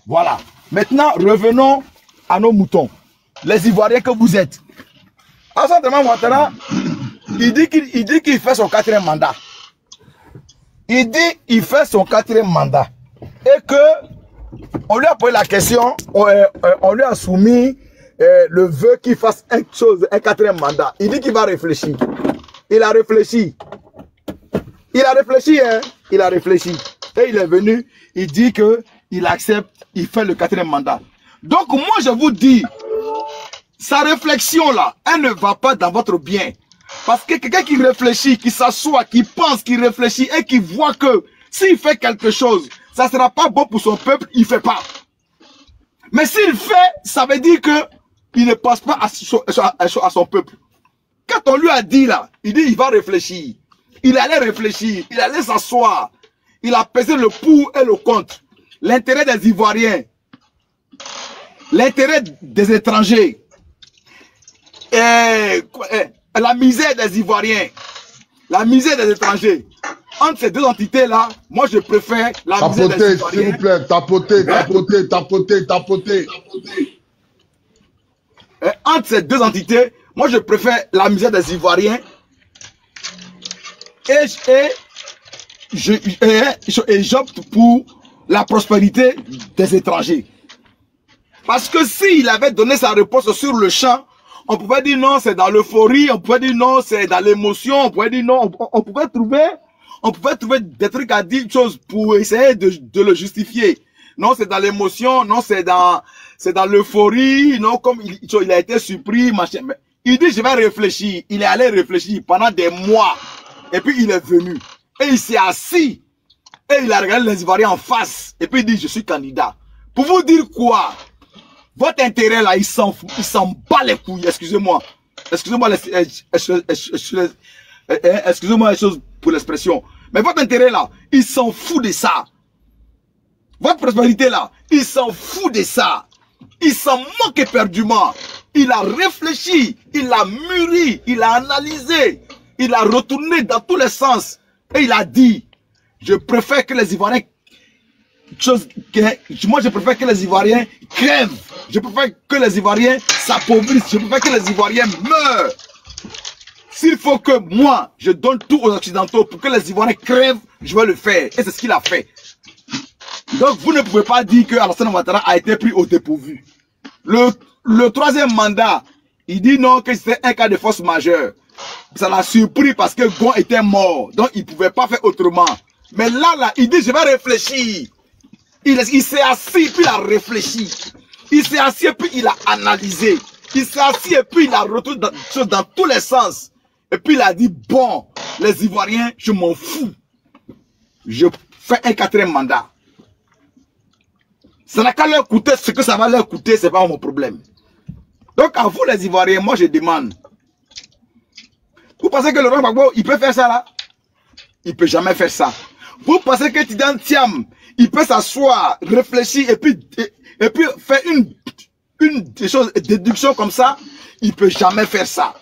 Voilà. Maintenant, revenons à nos moutons. Les Ivoiriens que vous êtes. Alassane Dramane Ouattara, il dit qu'il fait son 4e mandat. Il dit qu'il fait son 4e mandat. Et que, on lui a posé la question, on lui a soumis le vœu qu'il fasse un 4e mandat. Il dit qu'il va réfléchir. Il a réfléchi. Il a réfléchi, hein. Il a réfléchi. Et il est venu, il dit que il accepte, il fait le 4e mandat. Donc moi je vous dis, sa réflexion là, elle ne va pas dans votre bien. Parce que quelqu'un qui réfléchit, qui s'assoit, qui pense, qui réfléchit et qui voit que s'il fait quelque chose, ça ne sera pas bon pour son peuple, il ne fait pas. Mais s'il fait, ça veut dire que il ne pense pas à son peuple. Quand on lui a dit là, il dit il va réfléchir. Il allait réfléchir, il allait s'asseoir. Il a pesé le pour et le contre. L'intérêt des Ivoiriens, l'intérêt des étrangers, et la misère des Ivoiriens, la misère des étrangers. Entre ces deux entités-là, moi je préfère la misère des Ivoiriens. S'il vous plaît, tapoter. Entre ces deux entités, moi je préfère la misère des Ivoiriens et j'opte pour la prospérité des étrangers. Parce que s'il avait donné sa réponse sur le champ, on pouvait dire non, c'est dans l'euphorie, on pouvait dire non, c'est dans l'émotion, on pouvait dire non, on pouvait trouver des trucs à dire, choses pour essayer de le justifier. Non, c'est dans l'émotion, non, c'est dans l'euphorie, non, comme il a été surpris, machin. Mais il dit, je vais réfléchir. Il est allé réfléchir pendant des mois. Et puis, il est venu. Et il s'est assis. Et il a regardé les Ivoiriens en face. Et puis, il dit, je suis candidat. Pour vous dire quoi? Votre intérêt, là, il s'en bat les couilles. Excusez-moi. Excusez-moi les choses pour l'expression. Mais votre intérêt, là, il s'en fout de ça. Votre prospérité, là, il s'en fout de ça. Il s'en moque éperdument. Il a réfléchi, il a mûri, il a analysé, il a retourné dans tous les sens. Et il a dit, je préfère que les Ivoiriens, moi je préfère que les Ivoiriens crèvent. Je préfère que les Ivoiriens s'appauvrissent. Je préfère que les Ivoiriens meurent. S'il faut que moi, je donne tout aux Occidentaux pour que les Ivoiriens crèvent, je vais le faire. Et c'est ce qu'il a fait. Donc vous ne pouvez pas dire que Alassane Ouattara a été pris au dépourvu. Le troisième mandat, il dit non, que c'était un cas de force majeure. Ça l'a surpris parce que Gon était mort. Donc il ne pouvait pas faire autrement. Mais là, il dit je vais réfléchir. Il s'est assis puis il a réfléchi. Il s'est assis et puis il a analysé. Il s'est assis et puis il a retourné dans tous les sens. Et puis il a dit bon, les Ivoiriens, je m'en fous. Je fais un 4e mandat. Ça n'a qu'à leur coûter ce que ça va leur coûter, c'est pas mon problème. Donc à vous les Ivoiriens, moi je demande. Vous pensez que Laurent Gbagbo, il peut faire ça là? Il ne peut jamais faire ça. Vous pensez que Tidiane Thiam, il peut s'asseoir, réfléchir et puis faire une déduction comme ça? Il ne peut jamais faire ça.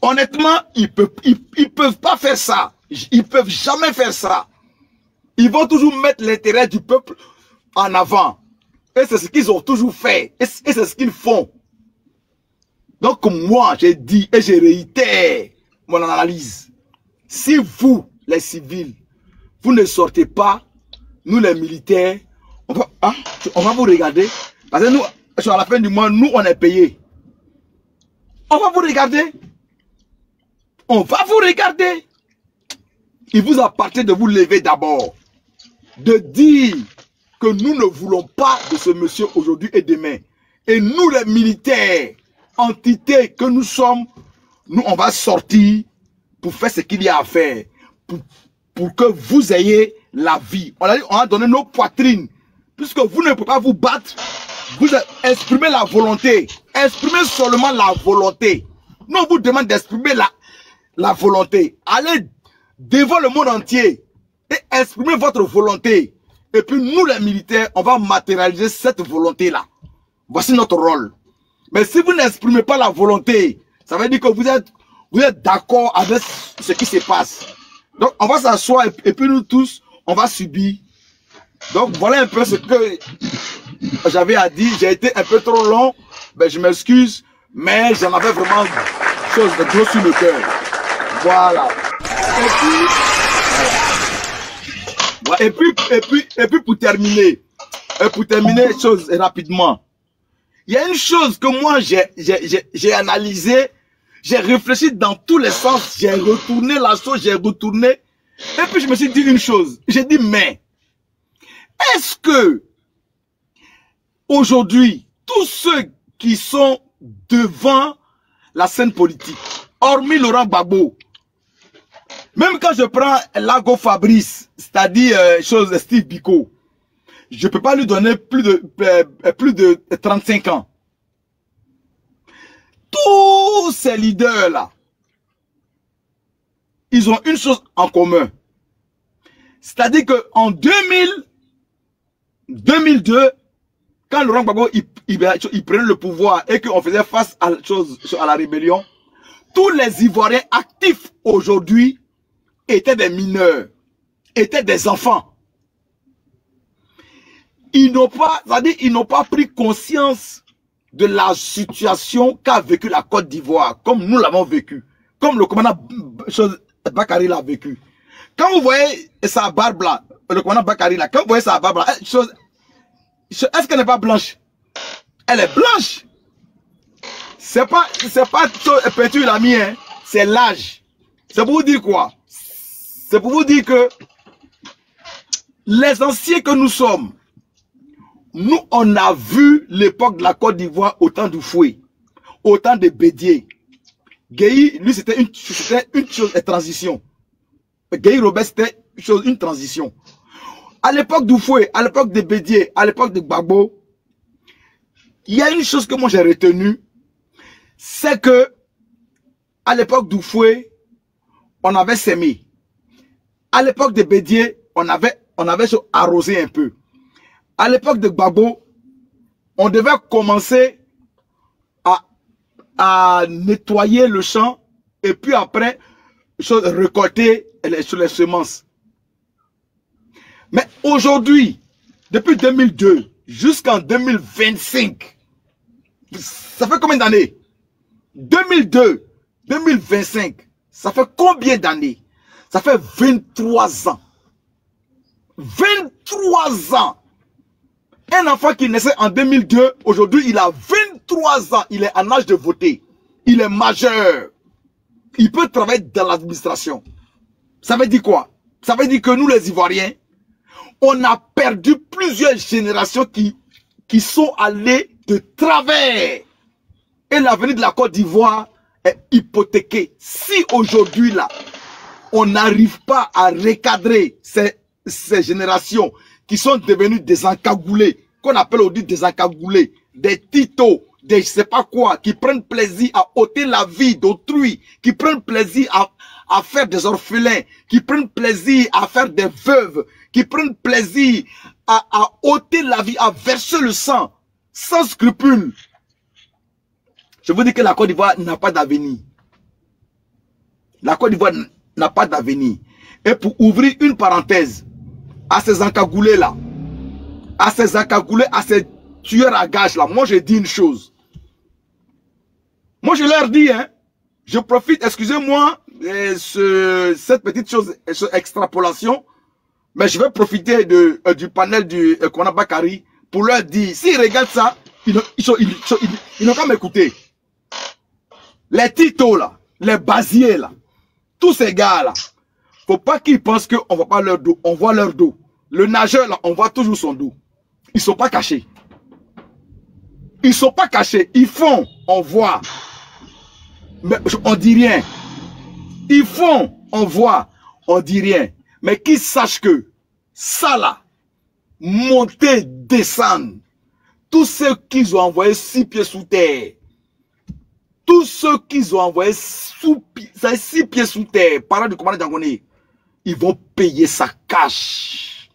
Honnêtement, ils peuvent pas faire ça. Ils peuvent jamais faire ça. Ils vont toujours mettre l'intérêt du peuple en avant. Et c'est ce qu'ils ont toujours fait. Et c'est ce qu'ils font. Donc moi, j'ai dit et je réitère mon analyse. Si vous, les civils, vous ne sortez pas, nous les militaires, on va vous regarder. Parce que nous, à la fin du mois, nous, on est payés. On va vous regarder. On va vous regarder. Il vous appartient de vous lever d'abord. De dire que nous ne voulons pas de ce monsieur aujourd'hui et demain. Et nous, les militaires, entités que nous sommes, nous, on va sortir pour faire ce qu'il y a à faire. Pour que vous ayez la vie. On a donné nos poitrines. Puisque vous ne pouvez pas vous battre, vous exprimez la volonté. Exprimez seulement la volonté. Nous, on vous demande d'exprimer la volonté. Allez devant le monde entier et exprimez votre volonté. Et puis nous, les militaires, on va matérialiser cette volonté-là. Voici notre rôle. Mais si vous n'exprimez pas la volonté, ça veut dire que vous êtes d'accord avec ce qui se passe. Donc, on va s'asseoir et puis nous tous, on va subir. Donc, voilà un peu ce que j'avais à dire. J'ai été un peu trop long. Ben, je m'excuse. Mais j'en avais vraiment chose de gros sur le cœur. Voilà. Et puis pour terminer, chose rapidement. Il y a une chose que moi j'ai analysé, j'ai réfléchi dans tous les sens, j'ai retourné la chose, et puis je me suis dit une chose. J'ai dit mais est-ce que aujourd'hui tous ceux qui sont devant la scène politique, hormis Laurent Gbagbo, même quand je prends Lago Fabrice, c'est-à-dire Steve Biko, je ne peux pas lui donner plus de 35 ans. Tous ces leaders-là, ils ont une chose en commun. C'est-à-dire qu'en 2002, quand Laurent Gbagbo il prenait le pouvoir et qu'on faisait face à la rébellion, tous les Ivoiriens actifs aujourd'hui étaient des mineurs, étaient des enfants. Ils n'ont pas pris conscience de la situation qu'a vécu la Côte d'Ivoire, comme nous l'avons vécu, comme le commandant Bakary l'a vécu. Quand vous voyez sa barbe là, le commandant Bakary là, quand vous voyez sa barbe là, est-ce qu'elle n'est pas blanche? Elle est blanche. C'est pas petit l'ami, hein, c'est l'âge. C'est pour vous dire quoi? C'est pour vous dire que les anciens que nous sommes, nous, on a vu l'époque de la Côte d'Ivoire au temps du Fouet, au temps de Bédier. Gueye, lui, c'était une chose de transition. Gueye Robert, c'était une transition. À l'époque du Fouet, à l'époque de Bédier, à l'époque de Gbagbo, il y a une chose que moi j'ai retenue, c'est que à l'époque du Fouet, on avait sémé. À l'époque de Bédier, on avait arrosé un peu. À l'époque de Gbagbo, on devait commencer à nettoyer le champ et puis après récolter les semences. Mais aujourd'hui, depuis 2002 jusqu'en 2025, ça fait combien d'années? 2002, 2025, ça fait combien d'années? Ça fait 23 ans. 23 ans. Un enfant qui naissait en 2002, aujourd'hui il a 23 ans, il est en âge de voter. Il est majeur. Il peut travailler dans l'administration. Ça veut dire quoi? Ça veut dire que nous les Ivoiriens, on a perdu plusieurs générations qui sont allées de travers. Et l'avenir de la Côte d'Ivoire est hypothéqué. Si aujourd'hui là, on n'arrive pas à recadrer ces générations qui sont devenues des encagoulés, qu'on appelle aujourd'hui des encagoulés, des titos, des je sais pas quoi, qui prennent plaisir à ôter la vie d'autrui, qui prennent plaisir à faire des orphelins, qui prennent plaisir à faire des veuves, qui prennent plaisir à ôter la vie, à verser le sang, sans scrupule. Je vous dis que la Côte d'Ivoire n'a pas d'avenir. La Côte d'Ivoire n'a pas d'avenir. Et pour ouvrir une parenthèse, à ces encagoulés là, à ces encagoulés, à ces tueurs à gages là, moi je dis une chose. Moi je leur dis, hein, je profite, excusez-moi, cette petite chose, cette extrapolation, mais je vais profiter du panel du Kona Bakari pour leur dire, s'ils regardent ça, ils n'ont qu'à m'écouter. Les titos là, les basiers là, tous ces gars là, faut pas qu'ils pensent qu'on voit pas leur dos, on voit leur dos. Le nageur là, on voit toujours son dos. Ils sont pas cachés. Ils sont pas cachés, ils font, on voit. Mais on dit rien. Ils font, on voit, on dit rien. Mais qu'ils sachent que ça là, monter, descendre, tous ceux qu'ils ont envoyés 6 pieds sous terre, tous ceux qu'ils ont envoyés 6 pieds sous terre, parlant du commandant Djangoné, ils vont payer sa cash.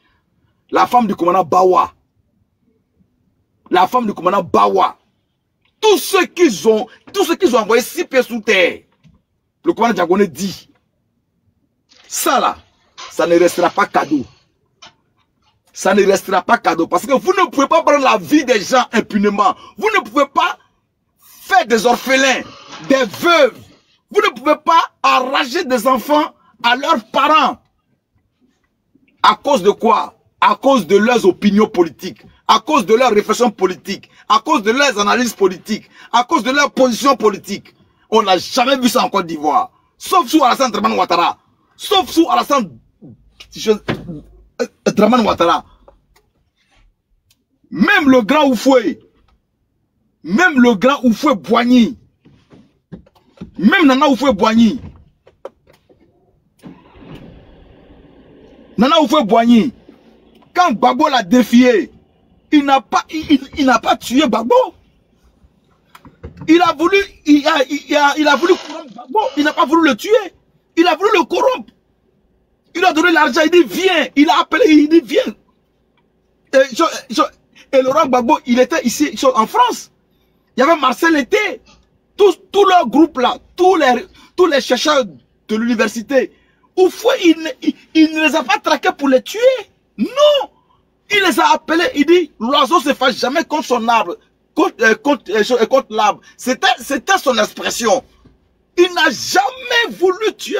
La femme du commandant Bawa, la femme du commandant Bawa, tous ceux qu'ils ont envoyés 6 pieds sous terre, le commandant Djangoné dit, ça là, ça ne restera pas cadeau. Ça ne restera pas cadeau. Parce que vous ne pouvez pas prendre la vie des gens impunément. Vous ne pouvez pas faire des orphelins, des veuves. Vous ne pouvez pas arracher des enfants à leurs parents. À cause de quoi? À cause de leurs opinions politiques, à cause de leurs réflexions politiques, à cause de leurs analyses politiques, à cause de leurs positions politiques. On n'a jamais vu ça en Côte d'Ivoire. Sauf sous Alassane Dramane Ouattara. Sauf sous Alassane Dramane Ouattara. Même le grand Oufoué, même le grand Oufoué Boigny, même Nana Oufoué Boigny, quand Gbagbo l'a défié, il n'a pas tué Gbagbo. Il a voulu corrompre Gbagbo, il n'a pas voulu le tuer, il a voulu le corrompre. Il a donné l'argent, il dit viens, il a appelé, il dit viens. Et Laurent Gbagbo, il était ici en France. Il y avait Marcel Été, tout leur groupe là, tous les chercheurs de l'université. Oufoué, il ne les a pas traqués pour les tuer. Non. Il les a appelés, il dit, l'oiseau ne se fâche jamais contre son arbre, contre l'arbre. C'était son expression. Il n'a jamais voulu tuer.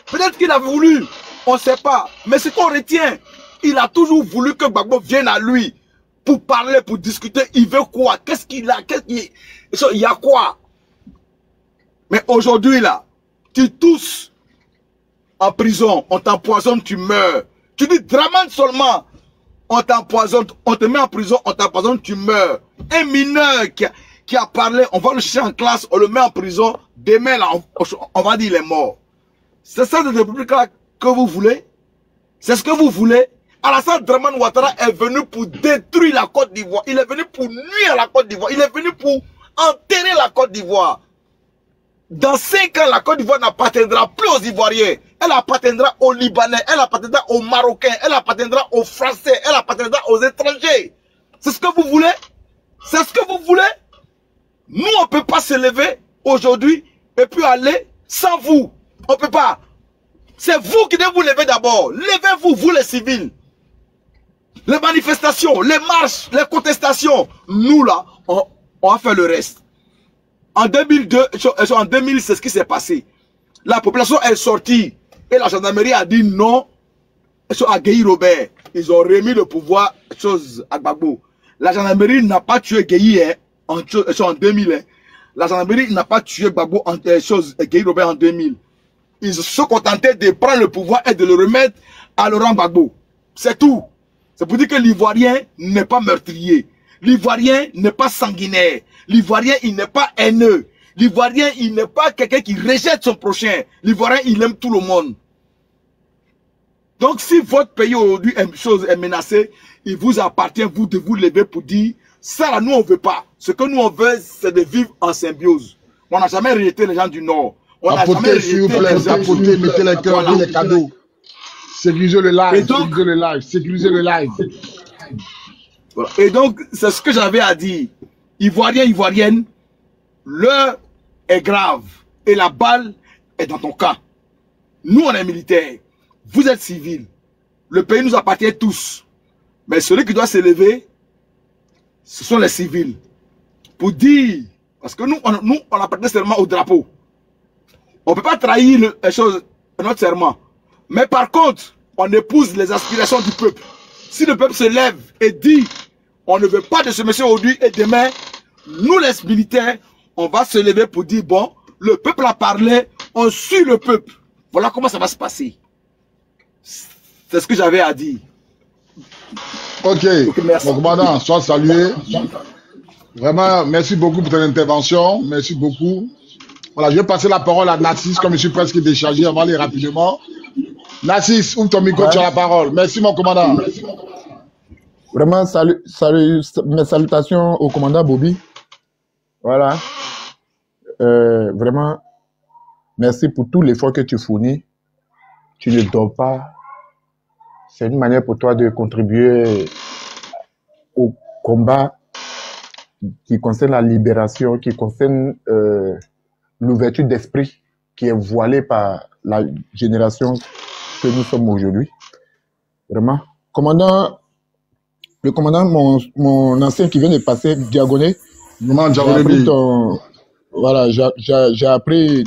Peut-être qu'il a voulu, on ne sait pas. Mais ce qu'on retient, il a toujours voulu que Gbagbo vienne à lui pour parler, pour discuter. Il veut quoi? Qu'est-ce qu'il a? Il y a quoi? Mais aujourd'hui là, tu tousses en prison, on t'empoisonne, tu meurs. Tu dis Dramane seulement, on t'empoisonne, on te met en prison, on t'empoisonne, tu meurs. Un mineur qui a parlé, on va le chercher en classe, on le met en prison, demain là, on va dire il est mort. C'est ça cette république-là que vous voulez? C'est ce que vous voulez? Alassane Dramane Ouattara est venu pour détruire la Côte d'Ivoire. Il est venu pour nuire à la Côte d'Ivoire. Il est venu pour enterrer la Côte d'Ivoire. Dans 5 ans, la Côte d'Ivoire n'appartiendra plus aux Ivoiriens. Elle appartiendra aux Libanais, elle appartiendra aux Marocains, elle appartiendra aux Français, elle appartiendra aux étrangers. C'est ce que vous voulez? C'est ce que vous voulez? Nous, on ne peut pas se lever aujourd'hui et puis aller sans vous. On ne peut pas. C'est vous qui devez vous lever d'abord. Levez-vous, vous les civils. Les manifestations, les marches, les contestations. Nous là, on va faire le reste. En 2002, en 2000, c'est ce qui s'est passé. La population est sortie et la gendarmerie a dit non à Guéhi Robert. Ils ont remis le pouvoir à Gbagbo. La gendarmerie n'a pas tué Guéhi en 2000. Hein. La gendarmerie n'a pas tué Gbagbo Guéhi Robert en 2000. Ils se sont contentés de prendre le pouvoir et de le remettre à Laurent Gbagbo. C'est tout. C'est pour dire que l'Ivoirien n'est pas meurtrier. L'Ivoirien n'est pas sanguinaire. L'Ivoirien, il n'est pas haineux. L'Ivoirien, il n'est pas quelqu'un qui rejette son prochain. L'Ivoirien, il aime tout le monde. Donc, si votre pays aujourd'hui est menacé, il vous appartient, vous, de vous lever pour dire, Ça, là, nous, on ne veut pas. Ce que nous, on veut, c'est de vivre en symbiose. On n'a jamais rejeté les gens du Nord. On n'a jamais Apportez, s'il vous rejeté plaît, les gens du apportez, Sud. mettez les cœurs, Voilà. les cadeaux. Sécurisez le Et live, donc- sécurisez le live, sécurisez le live. Voilà. Et donc, c'est ce que j'avais à dire. Ivoirien, Ivoirienne, l'heure est grave. Et la balle est dans ton camp. Nous, on est militaires. Vous êtes civils. Le pays nous appartient tous. Mais celui qui doit s'élever, ce sont les civils. Pour dire, parce que nous, on appartient seulement au drapeau. On ne peut pas trahir les choses, notre serment. Mais par contre, on épouse les aspirations du peuple. Si le peuple se lève et dit, on ne veut pas de ce monsieur aujourd'hui et demain, nous les militaires, on va se lever pour dire, bon, le peuple a parlé, on suit le peuple. Voilà comment ça va se passer. C'est ce que j'avais à dire. Ok, merci. mon commandant, sois salué. Vraiment, merci beaucoup pour ton intervention. Merci beaucoup. Voilà, je vais passer la parole à Nassis, comme je suis presque déchargé, on va aller rapidement. Nassis, ouvre ton micro, tu as la parole. Merci, mon commandant. Vraiment, mes salutations au commandant Bobby. Voilà. Vraiment, merci pour tout l'effort que tu fournis. Tu ne dors pas. C'est une manière pour toi de contribuer au combat qui concerne la libération, qui concerne l'ouverture d'esprit qui est voilée par la génération que nous sommes aujourd'hui. Vraiment. Le commandant, mon ancien qui vient de passer, Diagoné, voilà, j'ai appris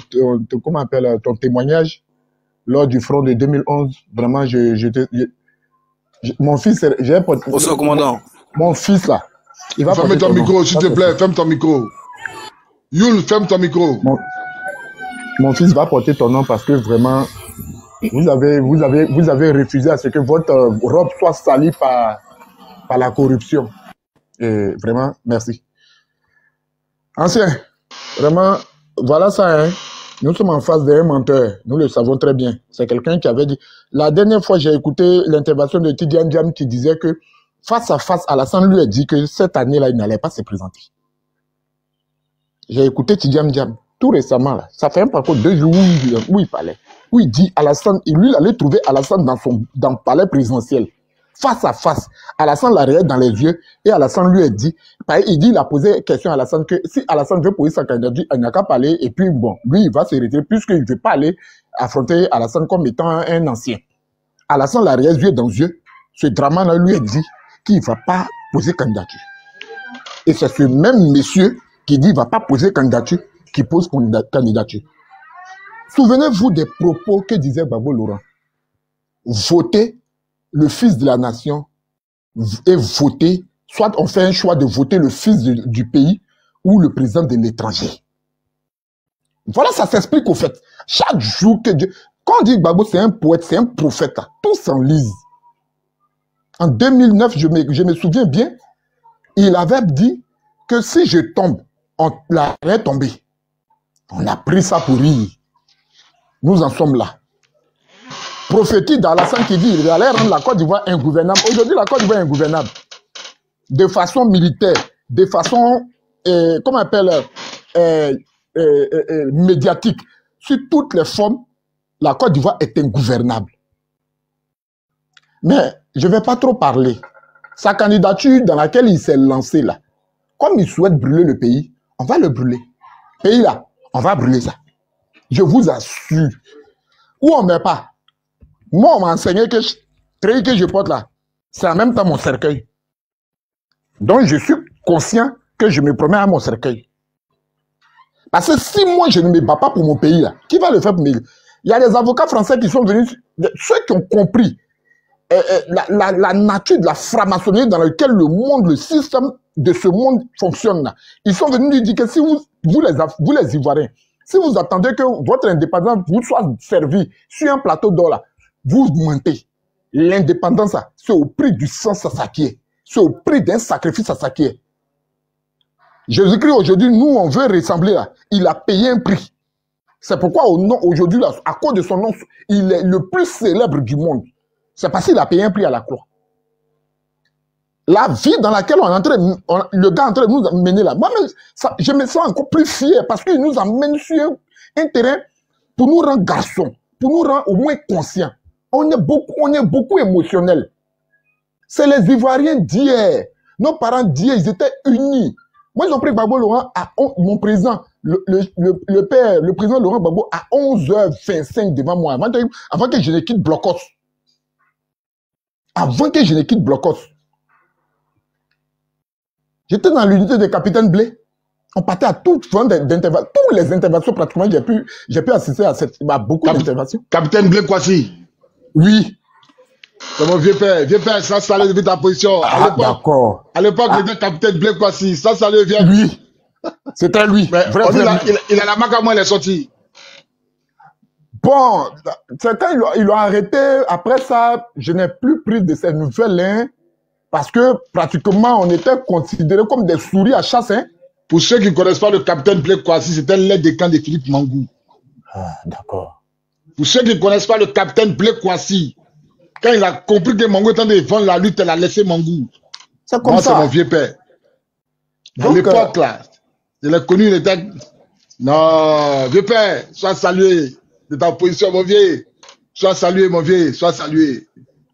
comment on appelle, ton témoignage lors du front de 2011. Vraiment, mon fils, Bonsoir, commandant. Mon fils là, il va ferme ton micro, s'il te plaît, ferme ton micro. Youl, ferme ton micro. Mon fils va porter ton nom parce que vraiment, vous avez refusé à ce que votre robe soit salie par la corruption. Et vraiment, merci. Ancien, vraiment, voilà ça, hein. Nous sommes en face d'un menteur. Nous le savons très bien. C'est quelqu'un qui avait dit... La dernière fois, j'ai écouté l'intervention de Tidiane Diam qui disait que face à face, Alassane lui a dit que cette année-là, il n'allait pas se présenter. J'ai écouté Tidiane Diam tout récemment. Là. Ça fait un parcours 2 jours où il parlait. Où il dit Alassane, lui, il allait trouver Alassane dans le palais présidentiel. Face à face. Alassane l'a regardé dans les yeux et Alassane lui a dit, il a posé question à Alassane que si Alassane veut poser sa candidature, il n'a qu'à parler et puis bon, lui il va se retirer puisqu'il ne veut pas aller affronter Alassane comme étant un ancien. Alassane l'a regardé yeux dans les yeux. Ce drama-là lui a dit qu'il ne va pas poser candidature. Et c'est ce même monsieur qui dit qu'il ne va pas poser candidature qui pose candidature. Souvenez-vous des propos que disait Gbagbo Laurent. Votez le fils de la nation et voter, soit on fait un choix de voter le fils du pays ou le président de l'étranger. Voilà, ça s'explique au fait. Chaque jour que Dieu... Quand on dit Gbagbo, c'est un poète, c'est un prophète, là, tous en lisent. En 2009, je me souviens bien, il avait dit que si je tombe, on l'aurait tombé. On a pris ça pour rire. Nous en sommes là. Prophétie d'Alassane qui dit qu'il allait rendre la Côte d'Ivoire ingouvernable. Aujourd'hui, la Côte d'Ivoire est ingouvernable. De façon militaire, de façon, comment on appelle, médiatique. Sur toutes les formes, la Côte d'Ivoire est ingouvernable. Mais je ne vais pas trop parler. Sa candidature dans laquelle il s'est lancé là, comme il souhaite brûler le pays, on va le brûler. Pays là, on va brûler ça. Je vous assure. Où on ne met pas. Moi, on m'a enseigné que le que je porte là, c'est en même temps mon cercueil. Donc, je suis conscient que je me promets à mon cercueil. Parce que si moi, je ne me bats pas pour mon pays là, qui va le faire pour moi? Il y a des avocats français qui sont venus, ceux qui ont compris la nature de la franc-maçonnerie dans laquelle le système de ce monde fonctionne là. Ils sont venus nous dire que si vous les Ivoiriens, si vous attendez que votre indépendance vous soit servie sur un plateau d'or là, vous mentez. L'indépendance, c'est au prix du sang s'acquiert. C'est au prix d'un sacrifice s'acquiert. Jésus-Christ, aujourd'hui, nous, on veut ressembler là. Il a payé un prix. C'est pourquoi aujourd'hui, là, à cause de son nom, il est le plus célèbre du monde. C'est parce qu'il a payé un prix à la croix. La vie dans laquelle on est en train, le gars est en train de nous amener là. Moi-même, je me sens encore plus fier parce qu'il nous amène sur un terrain pour nous rendre garçons, pour nous rendre au moins conscients. On est beaucoup émotionnels. C'est les Ivoiriens d'hier. Nos parents d'hier, ils étaient unis. Moi, ils ont pris Gbagbo Laurent à mon président, le président Laurent Gbagbo à 11h25 devant moi, avant que je ne quitte Blocos. Avant que je ne quitte Blocos. J'étais dans l'unité de Capitaine Blé. On partait à toutes d'interventions. Toutes les interventions, pratiquement, j'ai pu assister à beaucoup d'interventions. Capitaine Blé Kwasi. Oui. C'est mon vieux père, ça salue depuis ta position. Ah, d'accord. À l'époque, il était Capitaine Blé Kwasi. Ça salue, vieux. Lui. C'était lui. Mais il a la marque à moi, il est sorti. Bon, c'est quand il l'a arrêté. Après ça, je n'ai plus pris de ces nouvelles, hein, parce que pratiquement, on était considérés comme des souris à chasse. Hein. Pour ceux qui ne connaissent pas le Capitaine Blé Kwasi, c'était l'aide de camp de Philippe Mangou. Ah, d'accord. Pour ceux qui ne connaissent pas le Capitaine Blé Kwasi, quand il a compris que Mangou était en train de vendre la lutte, il a laissé Mangou. C'est comme ça. C'est mon vieux père. À l'époque, là, je l'ai connu, il était... Non, vieux père, sois salué de ta position, mon vieux. Sois salué, mon vieux, sois salué.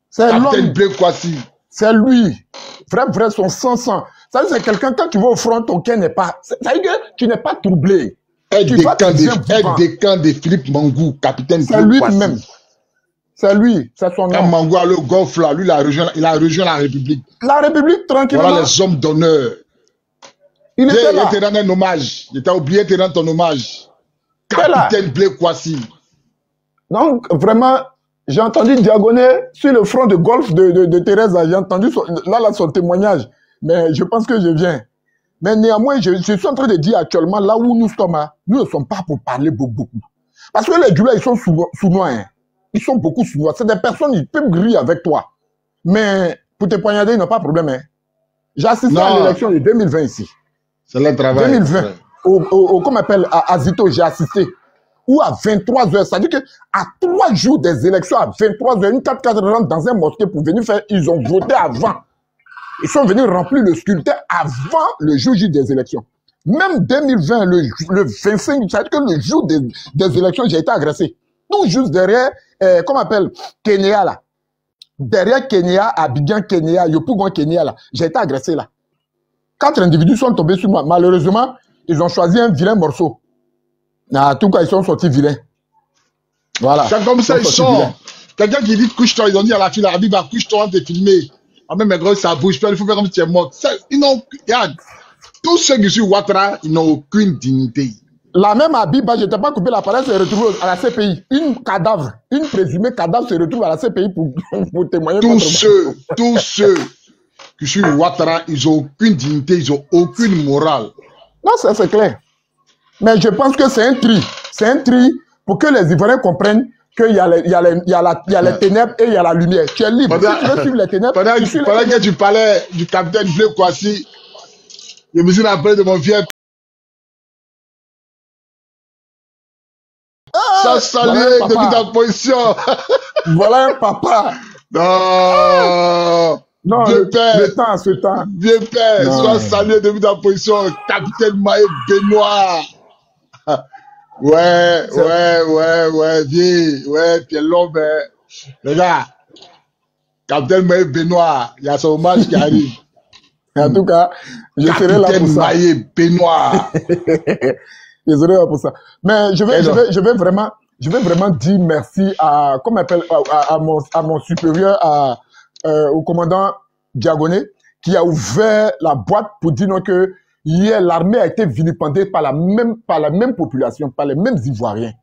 C'est Capitaine Blé Kwasi. C'est lui. Vrai, son sang. Ça veut dire c'est quelqu'un, quand tu vas au front, ton cœur n'est pas... Ça veut dire que tu n'es pas troublé. Aide des camps de Philippe Mangou, Capitaine Blé Kwasi. C'est lui-même. C'est lui, c'est son nom. Quand Mangou a le golf là, lui, il a rejoint la République. La République, tranquillement. Voilà les hommes d'honneur. Il était là. Il te rend un hommage. Il t'a oublié de te rendre ton hommage. Capitaine Blé Kwasi. Donc, vraiment, j'ai entendu diagonner sur le front de golf de Thérèse. J'ai entendu son témoignage. Mais je pense que je viens. Mais néanmoins, je suis en train de dire actuellement, là où nous sommes, nous ne sommes pas pour parler beaucoup. Parce que les Djoula, ils sont sournois. Hein. Ils sont beaucoup sournois. C'est des personnes, ils peuvent rire avec toi. Mais pour te poignarder, ils n'ont pas de problème. Hein. J'ai assisté à l'élection de 2020 ici. C'est le travail. 2020. Comme on appelle, à Zito, j'ai assisté. Ou à 23h. C'est-à-dire qu'à 3 jours des élections, à 23h, une 4x4 rentre dans un mosquée pour venir faire. Ils ont voté avant. Ils sont venus remplir le scrutin avant le jour des élections. Même 2020, le 25, c'est-à-dire que le jour des élections, j'ai été agressé. Tout juste derrière, comment on appelle, Kenya là. Derrière Kenya, Abidjan, Kenya, Yopougon, Kenya là. J'ai été agressé là. 4 individus sont tombés sur moi. Malheureusement, ils ont choisi un vilain morceau. En tout cas, ils sont sortis vilains. Voilà. C'est comme ça, ils sont. Quelqu'un qui dit couche-toi, ils ont dit à la fille, Habiba, couche-toi, on t'a filmé. Ah, même mes gros, ça bouge pas, il faut faire comme si tu es mort. Ils n'ont, regarde, tous ceux qui sont Ouattara, ils n'ont aucune dignité. La même Habiba, je n'étais pas coupé, l'appareil s'est retrouvé à la CPI. Une présumée cadavre se retrouve à la CPI pour témoigner. Tous ceux qui sont Ouattara, ils n'ont aucune dignité, ils n'ont aucune morale. Non, ça c'est clair. Mais je pense que c'est un tri. C'est un tri pour que les Ivoiriens comprennent qu'il y a les ténèbres et il y a la lumière. Tu es libre. Si tu veux suivre les ténèbres, pendant que tu parlais du Capitaine Blé Kwasi, je me suis rappelé de mon vieux. Ça salué depuis ta position. Voilà un papa. Non. Non, vieux père. Ce temps. Vieux père, sois salué depuis ta position. Capitaine Maé Benoît. Ouais, vieux. Ouais, tu es l'homme. Regarde. Capitaine Maé Benoît, il y a son hommage qui arrive. En tout cas, je serai là pour ça. Capitaine Maé Benoît. Je serai là pour ça. Mais je vais vraiment dire merci à, comment appelle, à mon supérieur, au commandant Diagoné, qui a ouvert la boîte pour dire non, que hier, l'armée a été vilipendée par la même population, par les mêmes Ivoiriens.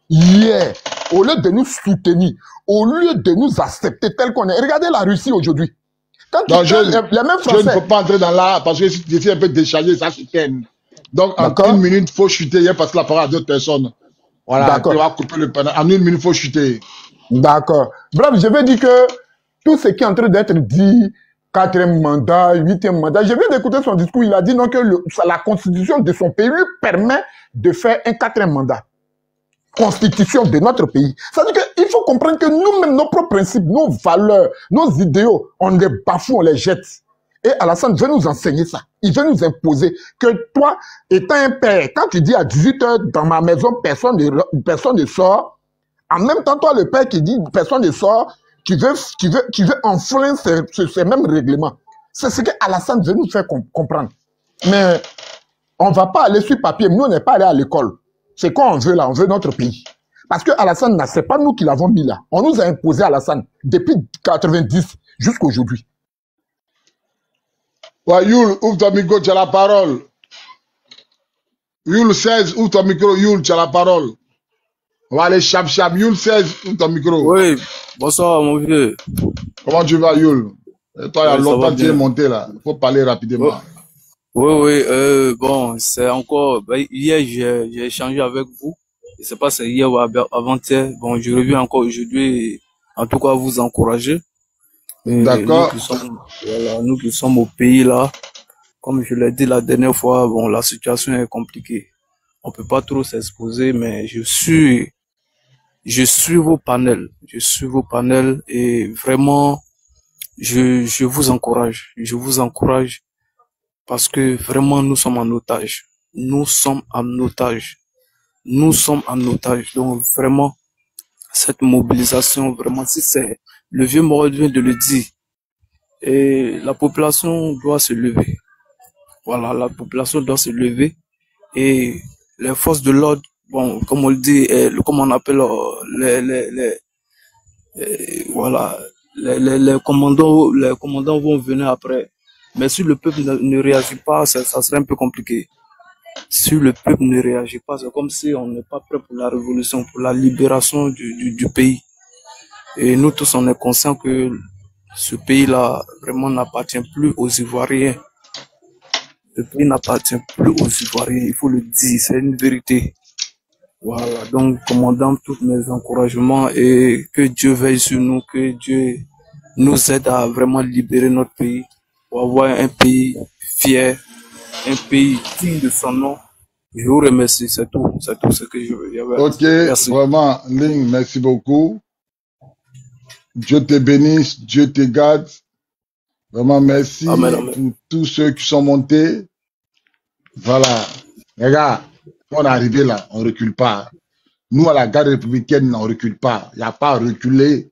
Hier, au lieu de nous soutenir, au lieu de nous accepter tel qu'on est, regardez la Russie aujourd'hui. Les mêmes Français. Je ne peux pas entrer dans là, parce que si je suis un peu déchargé, ça se calme. Donc, en 1 minute, il faut chuter hier parce que la parole à d'autres personnes. Voilà, tu vas couper le panneau. En 1 minute, il faut chuter. D'accord. Bref, je veux dire que tout ce qui est en train d'être dit, 4e mandat, 8e mandat, je viens d'écouter son discours, il a dit non que la constitution de son pays lui permet de faire un 4e mandat. Constitution de notre pays. Ça veut dire qu'il faut comprendre que nous-mêmes, nos propres principes, nos valeurs, nos idéaux, on les bafoue, on les jette. Et Alassane veut nous enseigner ça. Il veut nous imposer que toi, étant un père, quand tu dis à 18h dans ma maison, personne ne sort, en même temps, toi, le père qui dit personne ne sort, tu veux enfreindre ces mêmes règlements. C'est ce que Alassane veut nous faire comprendre. Mais on ne va pas aller sur papier. Nous, on n'est pas allé à l'école. C'est quoi on veut là? On veut notre pays. Parce que Alassane, ce n'est pas nous qui l'avons mis là. On nous a imposé Alassane depuis 90 jusqu'à aujourd'hui. Ouais, Yul, ouvre ton micro, tu as la parole. Yul 16, ouvre ton micro, Yul, tu as la parole. On va aller chap. Yul 16, ouvre ton micro. Oui, bonsoir mon vieux. Comment tu vas, Yul? Et toi, il y a Oui, longtemps que tu es monté là. Il faut parler rapidement. Oui, bon, c'est encore. Hier, j'ai échangé avec vous. Je ne sais pas si c'est hier ou avant-hier. Bon, je reviens encore aujourd'hui. En tout cas, vous encourager. D'accord. Nous qui sommes au pays là, comme je l'ai dit la dernière fois, bon, la situation est compliquée. On peut pas trop s'exposer, mais je suis vos panels. Je suis vos panels et vraiment, je vous encourage. Je vous encourage parce que vraiment, nous sommes en otage. Nous sommes en otage. Nous sommes en otage. Donc vraiment, cette mobilisation, vraiment, si c'est le vieux Morel vient de le dire, et la population doit se lever. Voilà, la population doit se lever et les forces de l'ordre, bon, comme on le dit, comme on appelle voilà, les commandants vont venir après. Mais si le peuple ne réagit pas, ça serait un peu compliqué. Si le peuple ne réagit pas, c'est comme si on n'est pas prêt pour la révolution, pour la libération du pays. Et nous tous, on est conscients que ce pays-là vraiment n'appartient plus aux Ivoiriens. Ce pays n'appartient plus aux Ivoiriens, il faut le dire, c'est une vérité. Voilà, donc commandant tous mes encouragements et que Dieu veille sur nous, que Dieu nous aide à vraiment libérer notre pays, pour avoir un pays fier, un pays digne de son nom. Je vous remercie, c'est tout ce que je veux. Ok, merci. Vraiment, Ling, merci beaucoup. Dieu te bénisse, Dieu te garde. Vraiment, merci Amen. pour tous ceux qui sont montés. Voilà. Les gars, on est arrivé là, on ne recule pas. Nous, à la garde républicaine, on ne recule pas. Il n'y a pas à reculer.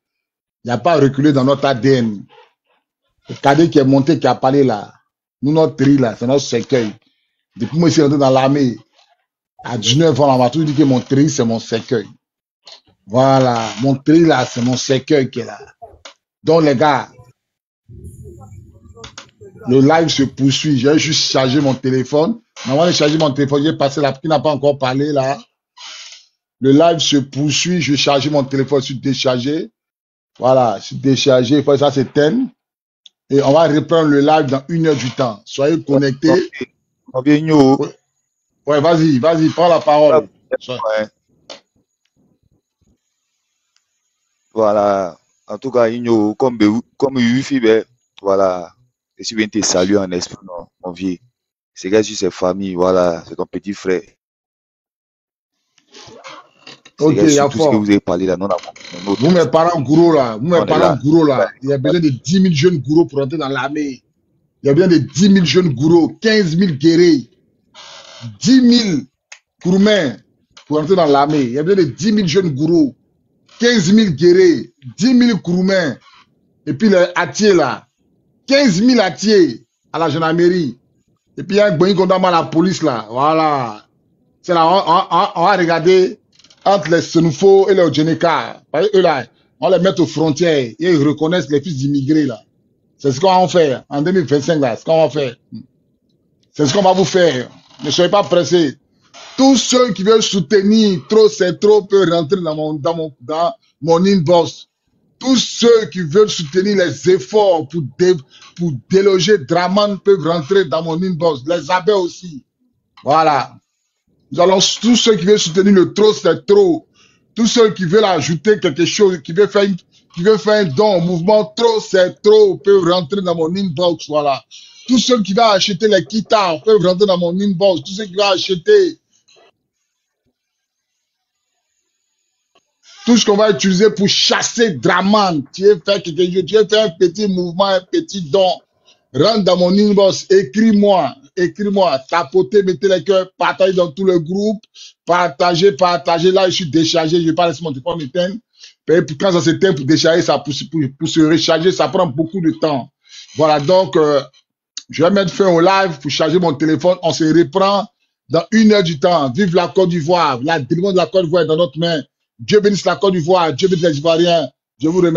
Il n'y a pas à reculer dans notre ADN. Le cadet qui est monté, qui a parlé là, nous, notre tri là, c'est notre cercueil. Depuis moi, je suis rentré dans l'armée, à 19 ans, on m'a toujours dit que mon tri, c'est mon cercueil. Voilà, mon tri là, c'est mon cercueil qui est là. Donc, les gars, le live se poursuit. J'ai juste chargé mon téléphone. Normalement, j'ai chargé mon téléphone. J'ai passé là, qui n'a pas encore parlé là. Le live se poursuit. Je vais charger mon téléphone. Je suis déchargé. Voilà, je suis déchargé. Il faut que ça s'éteigne. Et on va reprendre le live dans 1 heure du temps. Soyez connectés. Ouais, vas-y, prends la parole. Voilà. En tout cas, comme Yufi, voilà. Je suis bien te saluer en esprit, mon vieux. C'est gars sur ses familles, voilà, c'est ton petit frère. Ok, il y a tout ce que vous avez parlé là, non, vous, mes parents gourous là, il y a besoin de 10 000 jeunes gourous pour entrer dans l'armée. Il y a besoin de 10 000 jeunes gourous, 15 000 guerriers, 10 000 courmains pour entrer dans l'armée. Il y a besoin de 10 000 jeunes gourous, 15 000 guerriers, 10 000 courmains. Et puis les Atiers là, 15 000 Atiers à la gendarmerie. Et puis il y a un bon condamné à la police là. Voilà. C'est là, on va regarder entre les Senufo et les Odjeneka. Eux là, on les met aux frontières et ils reconnaissent les fils d'immigrés là. C'est ce qu'on va faire en 2025 là. C'est ce qu'on va faire. C'est ce qu'on va vous faire. Ne soyez pas pressés. Tous ceux qui veulent soutenir trop c'est trop peuvent rentrer dans mon inbox. Tous ceux qui veulent soutenir les efforts pour déloger Draman peuvent rentrer dans mon inbox. Les abbés aussi. Voilà. Nous allons, tous ceux qui veulent soutenir le trop, c'est trop. Tous ceux qui veulent ajouter quelque chose, qui veulent faire un don au mouvement trop, c'est trop, peuvent rentrer dans mon inbox. Voilà. Tous ceux qui veulent acheter les guitares peuvent rentrer dans mon inbox. Tous ceux qui veulent acheter tout ce qu'on va utiliser pour chasser Draman. Tu veux faire quelque chose, tu veux faire un petit mouvement, un petit don. rentre dans mon inbox, écris-moi, tapotez, mettez les cœurs, partagez dans tous les groupes, partagez, là, je suis déchargé, je vais pas laisser mon téléphone m'éteindre. Quand ça s'éteint pour décharger, ça, pour se recharger, ça prend beaucoup de temps. Voilà, donc, je vais mettre fin au live pour charger mon téléphone, on se reprend dans 1 heure du temps. Vive la Côte d'Ivoire, la délivrance de la Côte d'Ivoire est dans notre main. Dieu bénisse la Côte d'Ivoire, Dieu bénisse les Ivoiriens, je vous remercie.